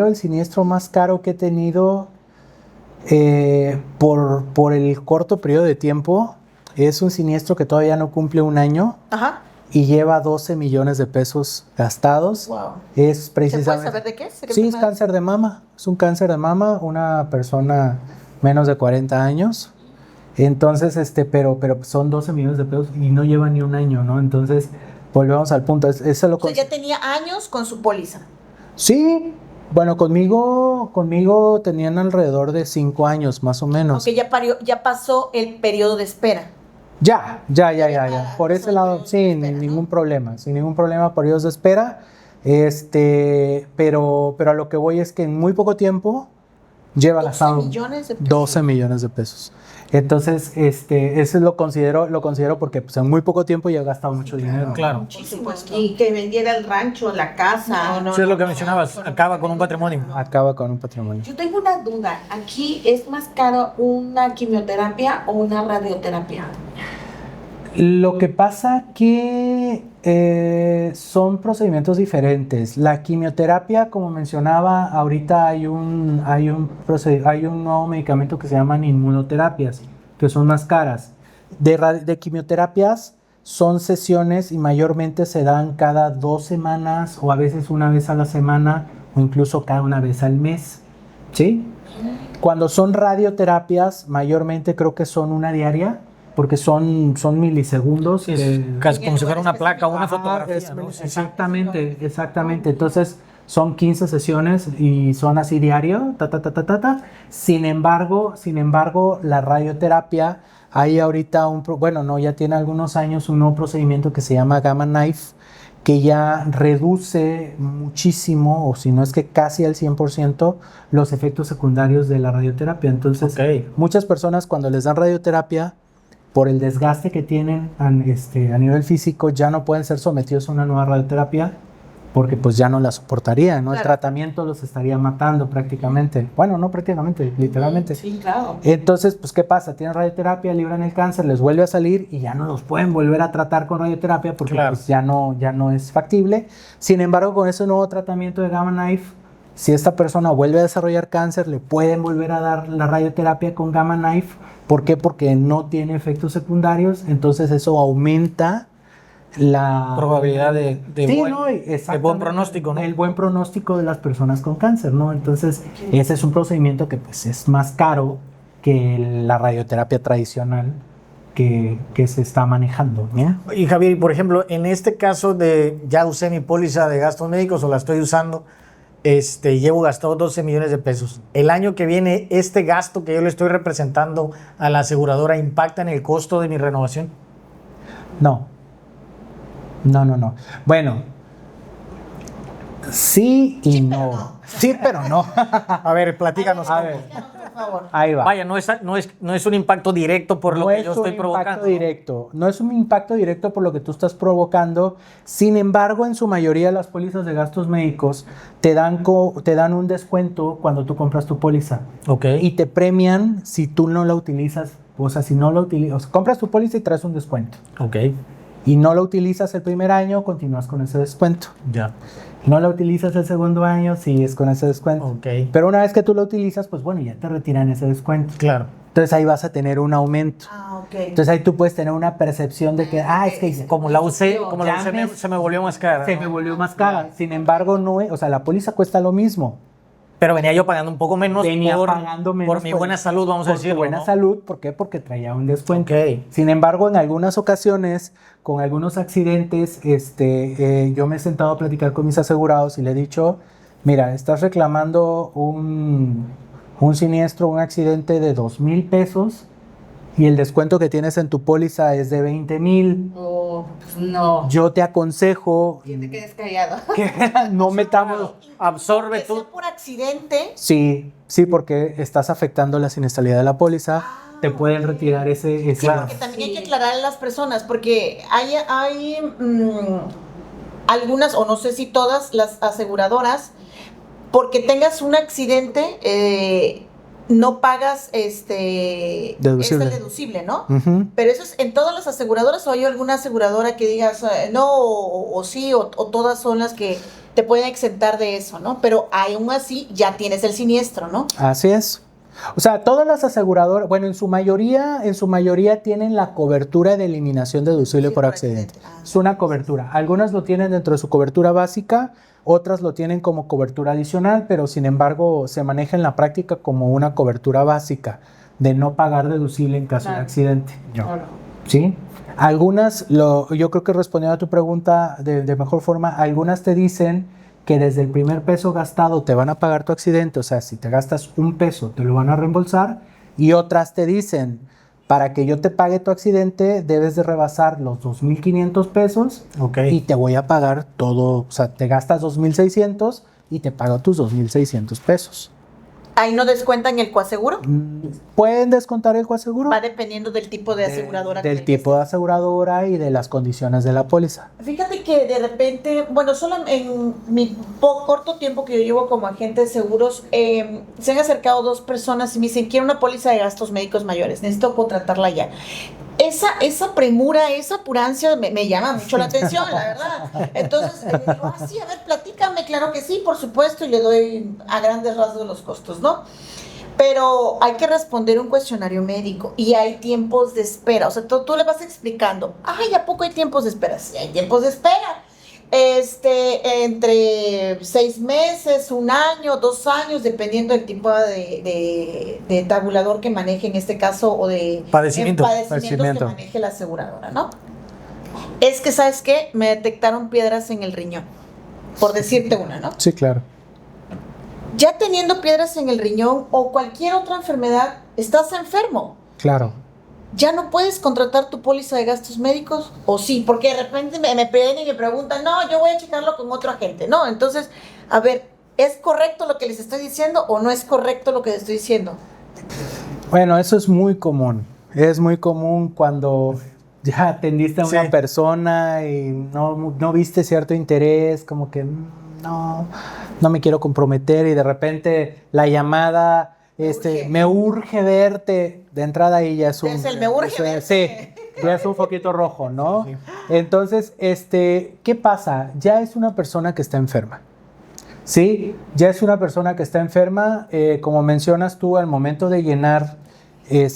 [SPEAKER 3] el siniestro más caro que he tenido por el corto periodo de tiempo. Es un siniestro que todavía no cumple 1 año
[SPEAKER 1] Ajá.
[SPEAKER 3] y lleva 12 millones de pesos gastados.
[SPEAKER 1] Wow.
[SPEAKER 3] Es
[SPEAKER 1] ¿Se puede
[SPEAKER 3] precisamente...
[SPEAKER 1] saber de qué?
[SPEAKER 3] Sí, es cáncer de mama. Es un cáncer de mama, una persona menos de 40 años. Entonces, pero son 12 millones de pesos y no lleva ni 1 año, ¿no? Entonces, volvemos al punto. Eso lo
[SPEAKER 1] O sea, ya tenía años con su póliza.
[SPEAKER 3] Sí, bueno, conmigo tenían alrededor de 5 años, más o menos.
[SPEAKER 1] Aunque ya pasó el periodo de espera.
[SPEAKER 3] Ya. Por ese lado, sí, sin ningún problema, periodos de espera. Pero a lo que voy es que en muy poco tiempo lleva
[SPEAKER 1] 12
[SPEAKER 3] gastado
[SPEAKER 1] millones de pesos.
[SPEAKER 3] 12 millones de pesos. Entonces, eso lo considero porque pues, en muy poco tiempo ya he gastado mucho dinero.
[SPEAKER 2] Claro.
[SPEAKER 1] Muchísimo.
[SPEAKER 4] Y que vendiera el rancho, la casa.
[SPEAKER 1] No,
[SPEAKER 2] Eso es lo que mencionabas, acaba con un patrimonio.
[SPEAKER 3] Acaba con un patrimonio.
[SPEAKER 4] Yo tengo una duda. ¿Aquí es más caro una quimioterapia o una radioterapia?
[SPEAKER 3] Lo que pasa que son procedimientos diferentes. La quimioterapia, como mencionaba, ahorita hay un nuevo medicamento que se llaman inmunoterapias, que son más caras. De quimioterapias son sesiones y mayormente se dan cada 2 semanas o a veces una vez a la semana o incluso cada una vez al mes, ¿sí? Cuando son radioterapias, mayormente creo que son una diaria, porque son milisegundos.
[SPEAKER 2] Sí, es casi como si fuera una placa o una
[SPEAKER 3] Ajá,
[SPEAKER 2] fotografía, ¿no?
[SPEAKER 3] Exactamente. Entonces, son 15 sesiones y son así diario, Sin embargo, la radioterapia, hay ahorita ya tiene algunos años un nuevo procedimiento que se llama Gamma Knife, que ya reduce muchísimo, o si no es que casi al 100%, los efectos secundarios de la radioterapia. Entonces, muchas personas cuando les dan radioterapia, por el desgaste que tienen a nivel físico, ya no pueden ser sometidos a una nueva radioterapia porque pues ya no la soportarían, ¿no? Claro. El tratamiento los estaría matando prácticamente. Bueno, no prácticamente, literalmente.
[SPEAKER 4] Sí, claro.
[SPEAKER 3] Entonces, pues, ¿qué pasa? Tienen radioterapia, libran el cáncer, les vuelve a salir y ya no los pueden volver a tratar con radioterapia porque pues, ya no es factible. Sin embargo, con ese nuevo tratamiento de Gamma Knife, si esta persona vuelve a desarrollar cáncer, le pueden volver a dar la radioterapia con Gamma Knife. ¿Por qué? Porque no tiene efectos secundarios, entonces eso aumenta la
[SPEAKER 2] probabilidad de buen pronóstico, ¿no?
[SPEAKER 3] El buen pronóstico de las personas con cáncer, ¿no? Entonces, ese es un procedimiento que pues es más caro que la radioterapia tradicional que se está manejando, ¿no?
[SPEAKER 2] Y Javier, por ejemplo, en este caso de ya usé mi póliza de gastos médicos o la estoy usando, llevo gastado 12 millones de pesos. El año que viene, este gasto que yo le estoy representando a la aseguradora impacta en el costo de mi renovación.
[SPEAKER 3] No. Bueno, sí y no. Sí, pero no.
[SPEAKER 2] A ver, platícanos.
[SPEAKER 3] A ver, por favor. Ahí va.
[SPEAKER 2] Vaya, no es un impacto directo por lo que yo estoy provocando.
[SPEAKER 3] No es un impacto directo por lo que tú estás provocando. Sin embargo, en su mayoría las pólizas de gastos médicos te dan un descuento cuando tú compras tu póliza.
[SPEAKER 2] Okay.
[SPEAKER 3] Y te premian si tú no la utilizas. O sea, si no la utilizas, compras tu póliza y traes un descuento.
[SPEAKER 2] Okay.
[SPEAKER 3] Y no la utilizas el primer año, continúas con ese descuento.
[SPEAKER 2] Ya.
[SPEAKER 3] No la utilizas el segundo año, sigues con ese descuento.
[SPEAKER 2] Okay.
[SPEAKER 3] Pero una vez que tú lo utilizas, pues bueno, ya te retiran ese descuento.
[SPEAKER 2] Claro.
[SPEAKER 3] Entonces ahí vas a tener un aumento.
[SPEAKER 1] Okay.
[SPEAKER 3] Entonces ahí tú puedes tener una percepción de que, es que
[SPEAKER 2] como la usé, se me volvió más cara.
[SPEAKER 3] Se me volvió más cara. Sin embargo, la póliza cuesta lo mismo.
[SPEAKER 2] Pero venía yo pagando un poco menos por mi buena salud, vamos a decirlo.
[SPEAKER 3] Por buena salud, ¿por qué? Porque traía un descuento.
[SPEAKER 2] Okay.
[SPEAKER 3] Sin embargo, en algunas ocasiones, con algunos accidentes, yo me he sentado a platicar con mis asegurados y le he dicho, mira, estás reclamando un siniestro, un accidente de 2,000 pesos y el descuento que tienes en tu póliza es de 20,000.
[SPEAKER 4] Oh, pues no.
[SPEAKER 3] Yo te aconsejo
[SPEAKER 4] Que te quedes callado.
[SPEAKER 3] que no metamos...
[SPEAKER 2] Absorbe tú.
[SPEAKER 1] Sea por accidente.
[SPEAKER 3] Sí, porque estás afectando la siniestralidad de la póliza. Te pueden retirar ese
[SPEAKER 1] Claro, porque también hay que aclarar a las personas, porque hay algunas, o no sé si todas las aseguradoras, porque tengas un accidente, no pagas deducible, ¿no?
[SPEAKER 3] Uh-huh.
[SPEAKER 1] Pero eso es en todas las aseguradoras, o hay alguna aseguradora que digas no, o sí, o todas son las que te pueden exentar de eso, ¿no? Pero aún así ya tienes el siniestro, ¿no?
[SPEAKER 3] Así es. O sea, todas las aseguradoras, bueno, en su mayoría tienen la cobertura de eliminación deducible por accidente. Es una cobertura. Algunas lo tienen dentro de su cobertura básica, otras lo tienen como cobertura adicional, pero sin embargo se maneja en la práctica como una cobertura básica de no pagar deducible en caso de accidente.
[SPEAKER 4] Claro.
[SPEAKER 3] ¿Sí? Algunas, yo creo que respondiendo a tu pregunta de mejor forma, algunas te dicen que desde el primer peso gastado te van a pagar tu accidente, o sea, si te gastas $1 te lo van a reembolsar, y otras te dicen, para que yo te pague tu accidente debes de rebasar los 2,500 pesos y te voy a pagar todo, o sea, te gastas 2,600 y te pago tus 2,600 pesos.
[SPEAKER 1] ¿Ahí no descuentan el coaseguro?
[SPEAKER 3] ¿Pueden descontar el coaseguro?
[SPEAKER 1] Va dependiendo del tipo de aseguradora.
[SPEAKER 3] Del tipo de aseguradora y de las condiciones de la póliza.
[SPEAKER 1] Fíjate que de repente, bueno, solo en mi corto tiempo que yo llevo como agente de seguros, se han acercado 2 personas y me dicen, quiero una póliza de gastos médicos mayores, necesito contratarla ya. esa premura, esa apurancia me llama mucho la atención, la verdad. Entonces, le digo, sí, a ver, platícame, claro que sí, por supuesto, y le doy a grandes rasgos los costos, ¿no? Pero hay que responder un cuestionario médico y hay tiempos de espera. O sea, tú le vas explicando, ay, ¿a poco hay tiempos de espera? Sí, hay tiempos de espera. Entre 6 meses, 1 año, 2 años, dependiendo del tipo de tabulador que maneje en este caso o de padecimientos que maneje la aseguradora, ¿no? Es que, ¿sabes qué? Me detectaron piedras en el riñón, por decirte una, ¿no?
[SPEAKER 3] Sí, claro.
[SPEAKER 1] Ya teniendo piedras en el riñón o cualquier otra enfermedad, estás enfermo.
[SPEAKER 3] Claro.
[SPEAKER 1] ¿Ya no puedes contratar tu póliza de gastos médicos? ¿O sí? Porque de repente me piden y me preguntan, no, yo voy a checarlo con otro agente. No, entonces, a ver, ¿es correcto lo que les estoy diciendo o no es correcto lo que les estoy diciendo?
[SPEAKER 3] Bueno, eso es muy común. Es muy común cuando ya atendiste a una persona y no viste cierto interés, como que no me quiero comprometer y de repente la llamada... me urge verte. De entrada ahí ya es un...
[SPEAKER 1] me urge verte.
[SPEAKER 3] Sí, ya es un foquito rojo, ¿no? Sí. Entonces, ¿qué pasa? Ya es una persona que está enferma. Sí, ya es una persona que está enferma. Como mencionas tú, al momento de llenar el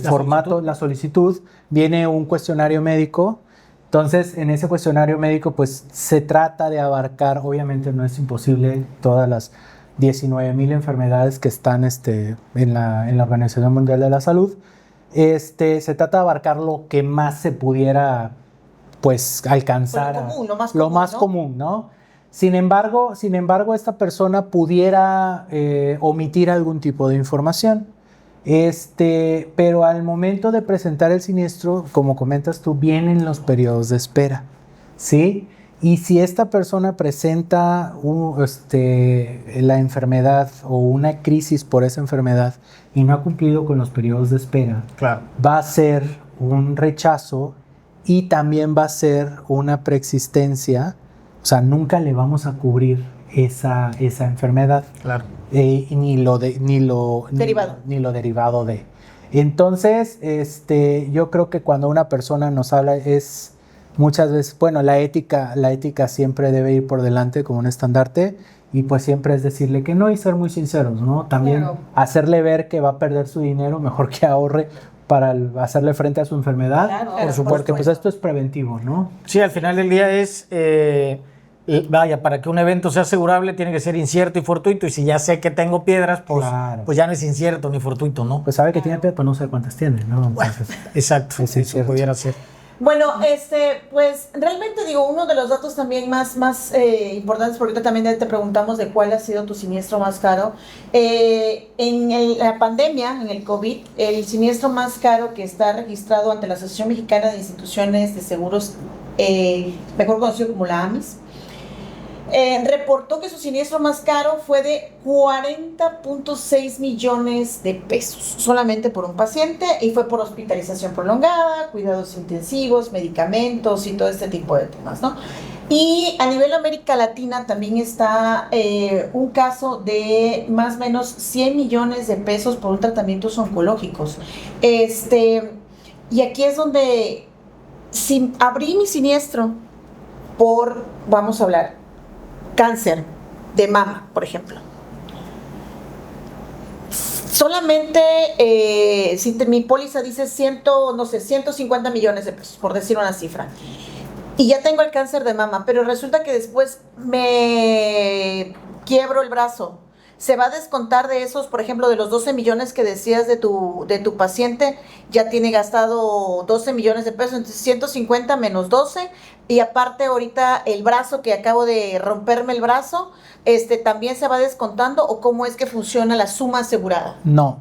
[SPEAKER 3] formato, la solicitud, viene un cuestionario médico. Entonces, en ese cuestionario médico, pues, se trata de abarcar, obviamente no es imposible, todas las 19,000 enfermedades que están en la Organización Mundial de la Salud. Se trata de abarcar lo que más se pudiera, pues, alcanzar. Lo más común, ¿no? Sin embargo, esta persona pudiera omitir algún tipo de información. Pero al momento de presentar el siniestro, como comentas tú, vienen los periodos de espera, ¿sí? Y si esta persona presenta la enfermedad o una crisis por esa enfermedad y no ha cumplido con los periodos de espera, claro, va a ser un rechazo y también va a ser una preexistencia, o sea, nunca le vamos a cubrir esa enfermedad. Claro. Ni lo derivado de. Entonces, yo creo que cuando una persona nos habla es... Muchas veces, bueno, la ética siempre debe ir por delante como un estandarte y pues siempre es decirle que no y ser muy sinceros, ¿no? También hacerle ver que va a perder su dinero, mejor que ahorre para hacerle frente a su enfermedad, por supuesto, porque pues esto es preventivo, ¿no?
[SPEAKER 2] Sí, al final del día es, para que un evento sea asegurable tiene que ser incierto y fortuito y si ya sé que tengo piedras, pues, pues ya no es incierto ni fortuito, ¿no?
[SPEAKER 3] Pues sabe que tiene piedras, pero no sé cuántas tiene, ¿no? Entonces,
[SPEAKER 2] exacto, eso pudiera ser.
[SPEAKER 1] Bueno, pues realmente digo, uno de los datos también más importantes, porque ahorita también te preguntamos de cuál ha sido tu siniestro más caro. En la pandemia, en el COVID, el siniestro más caro que está registrado ante la Asociación Mexicana de Instituciones de Seguros, mejor conocido como la AMIS, reportó que su siniestro más caro fue de 40.6 millones de pesos, solamente por un paciente, y fue por hospitalización prolongada, cuidados intensivos, medicamentos y todo este tipo de temas, ¿no? Y a nivel América Latina también está un caso de más o menos 100 millones de pesos por un tratamientos oncológicos. Y aquí es donde, si abrí mi siniestro por, vamos a hablar, cáncer de mama, por ejemplo. Solamente si mi póliza dice 150 millones de pesos, por decir una cifra, y ya tengo el cáncer de mama, pero resulta que después me quiebro el brazo, se va a descontar de esos, por ejemplo, de los 12 millones que decías de tu paciente, ya tiene gastado 12 millones de pesos, entonces 150 menos 12, y aparte ahorita el brazo que acabo de romperme el brazo, también se va descontando, ¿o cómo es que funciona la suma asegurada?
[SPEAKER 3] No,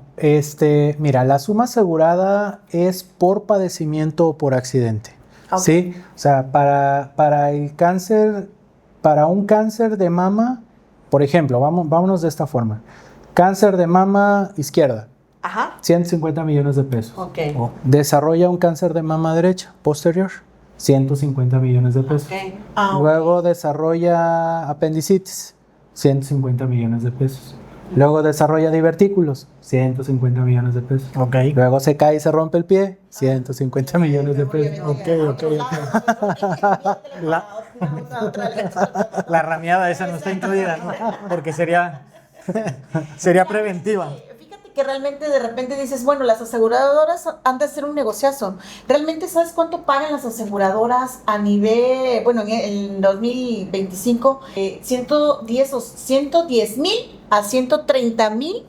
[SPEAKER 3] mira, la suma asegurada es por padecimiento o por accidente, okay. ¿Sí? O sea, para el cáncer, para un cáncer de mama, por ejemplo, vámonos de esta forma. Cáncer de mama izquierda, ajá, 150 millones de pesos.
[SPEAKER 1] Okay.
[SPEAKER 3] Desarrolla un cáncer de mama derecha, posterior, 150 millones de pesos. Okay. Luego desarrolla apendicitis, 150 millones de pesos. Luego desarrolla divertículos, 150 millones de pesos.
[SPEAKER 2] Ok.
[SPEAKER 3] Luego se cae y se rompe el pie, 150 millones de pesos.
[SPEAKER 2] Ok. La rameada esa no está incluida, ¿no? Porque sería preventiva.
[SPEAKER 1] Fíjate que realmente de repente dices, bueno, las aseguradoras han de hacer un negociazo. ¿Realmente sabes cuánto pagan las aseguradoras a nivel, bueno, en 2025? 110,000 a 130,000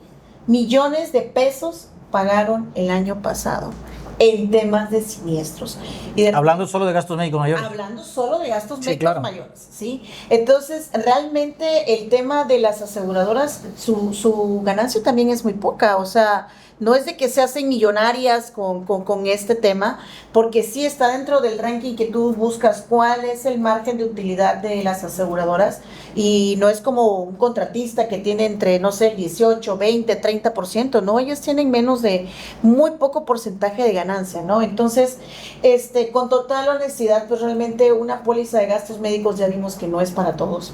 [SPEAKER 1] millones de pesos pagaron el año pasado en temas de siniestros.
[SPEAKER 2] Hablando solo de gastos médicos mayores.
[SPEAKER 1] Hablando solo de gastos
[SPEAKER 2] Sí,
[SPEAKER 1] médicos
[SPEAKER 2] claro.
[SPEAKER 1] mayores, ¿sí? Entonces, realmente el tema de las aseguradoras, su ganancia también es muy poca, o sea, no es de que se hacen millonarias con este tema, porque sí está dentro del ranking que tú buscas cuál es el margen de utilidad de las aseguradoras, y no es como un contratista que tiene entre, no sé, 18, 20, 30%, no, ellos tienen menos de muy poco porcentaje de ganancia, ¿no? Entonces, con total honestidad, pues realmente una póliza de gastos médicos ya vimos que no es para todos.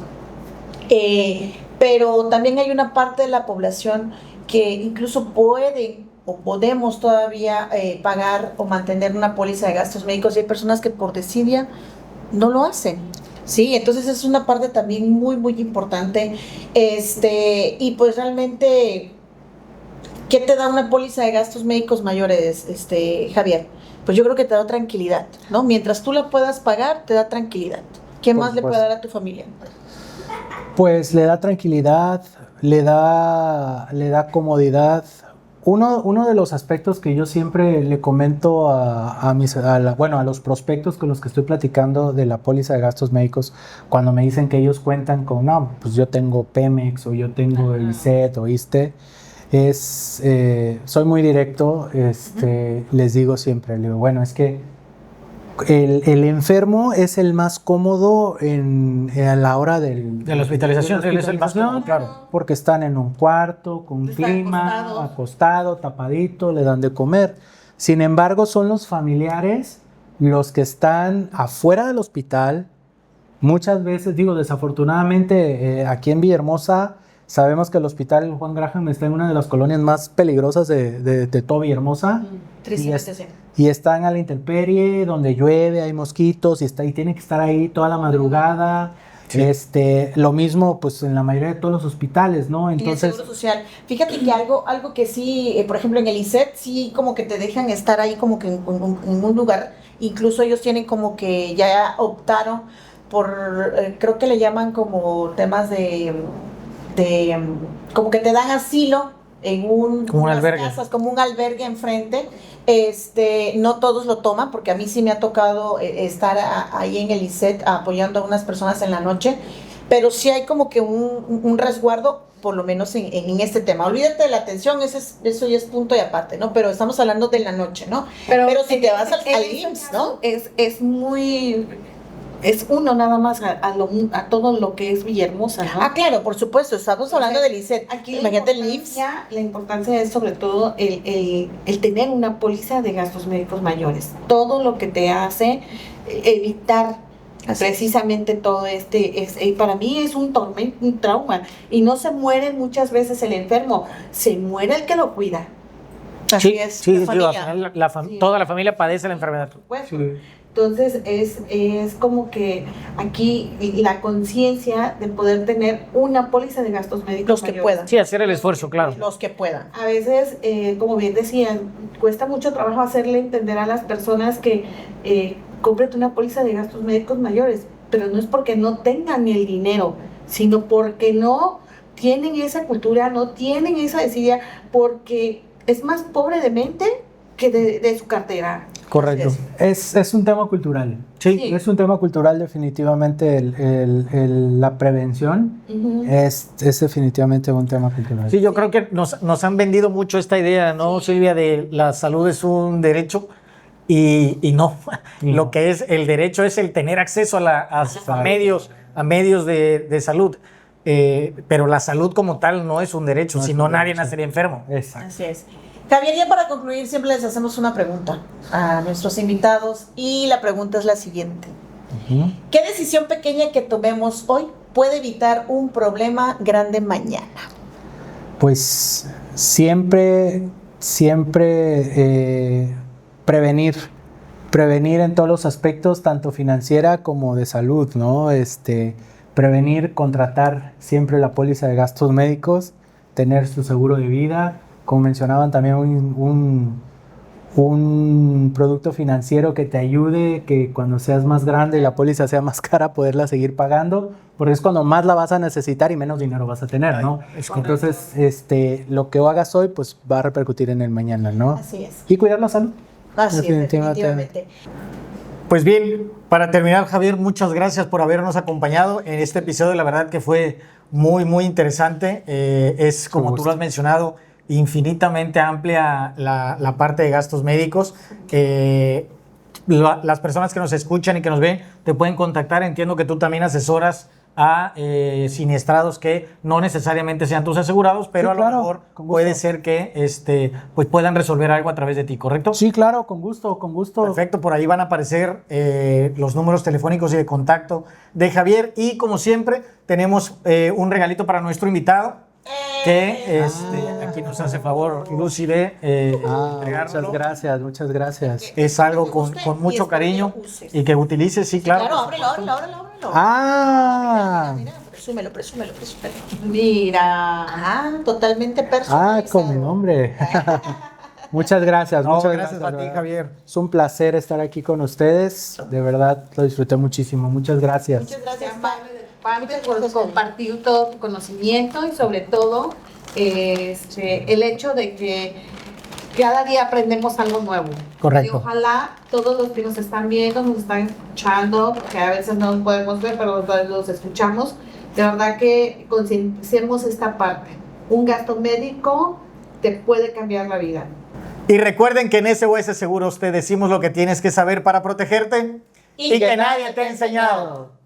[SPEAKER 1] Pero también hay una parte de la población que incluso pueden o podemos todavía pagar o mantener una póliza de gastos médicos, y hay personas que por desidia no lo hacen. Sí, entonces es una parte también muy, muy importante. Y pues realmente, ¿qué te da una póliza de gastos médicos mayores, Javier? Pues yo creo que te da tranquilidad, ¿no? Mientras tú la puedas pagar, te da tranquilidad. ¿Qué
[SPEAKER 3] Por
[SPEAKER 1] más le puede
[SPEAKER 3] supuesto.
[SPEAKER 1] dar a tu familia?
[SPEAKER 3] Pues le da tranquilidad, le da comodidad. Uno de los aspectos que yo siempre le comento a los prospectos con los que estoy platicando de la póliza de gastos médicos, cuando me dicen que ellos cuentan con, no, pues yo tengo Pemex o yo tengo ISSSTE o ISSSTE, soy muy directo, les digo siempre, le digo, bueno, es que el enfermo es el más cómodo a la hora
[SPEAKER 2] De la hospitalización, él es el más cómodo, claro.
[SPEAKER 3] porque están en un cuarto, con
[SPEAKER 4] Están
[SPEAKER 3] clima, acostado, tapadito, le dan de comer. Sin embargo, son los familiares los que están afuera del hospital. Muchas veces, digo, desafortunadamente, aquí en Villahermosa, sabemos que el hospital Juan Graham está en una de las colonias más peligrosas de todo Villahermosa.
[SPEAKER 1] Tristemente sí.
[SPEAKER 3] Y están a la intemperie, donde llueve, hay mosquitos, y tienen que estar ahí toda la madrugada.
[SPEAKER 2] Sí.
[SPEAKER 3] Lo mismo, pues, en la mayoría de todos los hospitales, ¿no?
[SPEAKER 1] Y el
[SPEAKER 3] Entonces,
[SPEAKER 1] Seguro Social. Fíjate que algo que sí, por ejemplo, en el ISSSTE, sí como que te dejan estar ahí como que en un lugar, incluso ellos tienen como que ya optaron por, creo que le llaman como temas como que te dan asilo en
[SPEAKER 2] Como un
[SPEAKER 1] unas
[SPEAKER 2] albergue.
[SPEAKER 1] casas, como un albergue enfrente. No todos lo toman, porque a mí sí me ha tocado estar ahí en el ISSSTE apoyando a unas personas en la noche, pero sí hay como que un resguardo, por lo menos en este tema. Olvídate de la atención, eso ya es punto y aparte, ¿no? Pero estamos hablando de la noche, ¿no? Pero si te vas al IMSS, ¿no?
[SPEAKER 4] Es uno nada más a todo lo que es Villahermosa, ¿no?
[SPEAKER 1] Ah, claro, por supuesto, estamos hablando del ISSSTE.
[SPEAKER 4] Aquí
[SPEAKER 1] Imagínate el IMSS.
[SPEAKER 4] la importancia es sobre todo el tener una póliza de gastos médicos mayores. Todo lo que te hace evitar precisamente todo para mí es un trauma, y no se muere muchas veces el enfermo, se muere el que lo cuida.
[SPEAKER 1] Así es,
[SPEAKER 2] sí,
[SPEAKER 1] la
[SPEAKER 2] digo, al
[SPEAKER 1] familia.
[SPEAKER 2] final toda la familia padece la enfermedad.
[SPEAKER 4] Pues,
[SPEAKER 3] sí.
[SPEAKER 4] entonces es como que aquí la conciencia de poder tener una póliza de gastos médicos
[SPEAKER 1] Los que
[SPEAKER 4] mayores.
[SPEAKER 1] puedan.
[SPEAKER 2] Sí, hacer el esfuerzo, claro.
[SPEAKER 1] Los que puedan.
[SPEAKER 4] A veces, como bien decían, cuesta mucho trabajo hacerle entender a las personas que cómprate una póliza de gastos médicos mayores, pero no es porque no tengan el dinero, sino porque no tienen esa cultura, no tienen esa desidia, porque es más pobre de mente que de su cartera.
[SPEAKER 2] Correcto.
[SPEAKER 3] es un tema cultural.
[SPEAKER 4] Sí.
[SPEAKER 3] Es un tema cultural definitivamente. La prevención
[SPEAKER 4] Ujú.
[SPEAKER 3] es definitivamente un tema cultural.
[SPEAKER 2] Sí, yo creo que nos han vendido mucho esta idea, ¿no, Silvia? De la salud es un derecho y no.
[SPEAKER 3] Y
[SPEAKER 2] Lo
[SPEAKER 3] no.
[SPEAKER 2] que es el derecho es el tener acceso a medios de salud. Pero la salud como tal no es un derecho,
[SPEAKER 3] No es
[SPEAKER 2] si
[SPEAKER 3] un
[SPEAKER 2] no nadie
[SPEAKER 3] derecho.
[SPEAKER 2] nacería enfermo.
[SPEAKER 3] Exacto.
[SPEAKER 1] Así es. Javier, ya para concluir, siempre les hacemos una pregunta a nuestros invitados, y la pregunta es la siguiente.
[SPEAKER 3] Ujú.
[SPEAKER 1] ¿Qué decisión pequeña que tomemos hoy puede evitar un problema grande mañana?
[SPEAKER 3] Pues siempre prevenir en todos los aspectos, tanto financiera como de salud, ¿no? Prevenir, contratar siempre la póliza de gastos médicos, tener su seguro de vida, como mencionaban también un producto financiero que te ayude, que cuando seas más grande y la póliza sea más cara, poderla seguir pagando, porque es cuando más la vas a necesitar y menos dinero vas a tener, ¿no? Entonces, lo que hagas hoy, pues va a repercutir en el mañana, ¿no?
[SPEAKER 1] Así es.
[SPEAKER 3] Y cuidar la salud.
[SPEAKER 1] Así es, definitivamente.
[SPEAKER 2] Pues bien, para terminar, Javier, muchas gracias por habernos acompañado en este episodio. La verdad que fue muy, muy interesante. Es, como tú lo has mencionado, infinitamente amplia la parte de gastos médicos. Las personas que nos escuchan y que nos ven te pueden contactar. Entiendo que tú también asesoras a siniestrados que no necesariamente sean tus asegurados, pero sí, a lo mejor puede ser que pues puedan resolver algo a través de ti, ¿correcto?
[SPEAKER 3] Sí, claro, con gusto, con gusto.
[SPEAKER 2] Perfecto, por ahí van a aparecer los números telefónicos y de contacto de Javier, y como siempre tenemos un regalito para nuestro invitado que aquí nos hace favor Lucy de
[SPEAKER 3] entregárnoslo. Muchas gracias.
[SPEAKER 2] Es algo con mucho cariño y que utilices, sí, claro.
[SPEAKER 1] Claro, ábrelo.
[SPEAKER 3] Mira,
[SPEAKER 1] presúmelo.
[SPEAKER 4] Mira.
[SPEAKER 1] Totalmente personalizado.
[SPEAKER 3] Con mi nombre. Muchas gracias.
[SPEAKER 2] Muchas gracias a ti, Javier.
[SPEAKER 3] Es un placer estar aquí con ustedes. De verdad, lo disfruté muchísimo. Muchas gracias.
[SPEAKER 1] Muchas gracias,
[SPEAKER 4] Parte por compartir todo tu conocimiento y sobre todo el hecho de que cada día aprendemos algo nuevo.
[SPEAKER 2] Correcto.
[SPEAKER 4] Y ojalá todos los que nos están viendo, nos están escuchando, porque a veces no nos podemos ver, pero los escuchamos, de verdad que concienciemos esta parte. Un gasto médico te puede cambiar la vida.
[SPEAKER 2] Y recuerden que en SOS Seguros te decimos lo que tienes que saber para protegerte y que nadie te ha enseñado.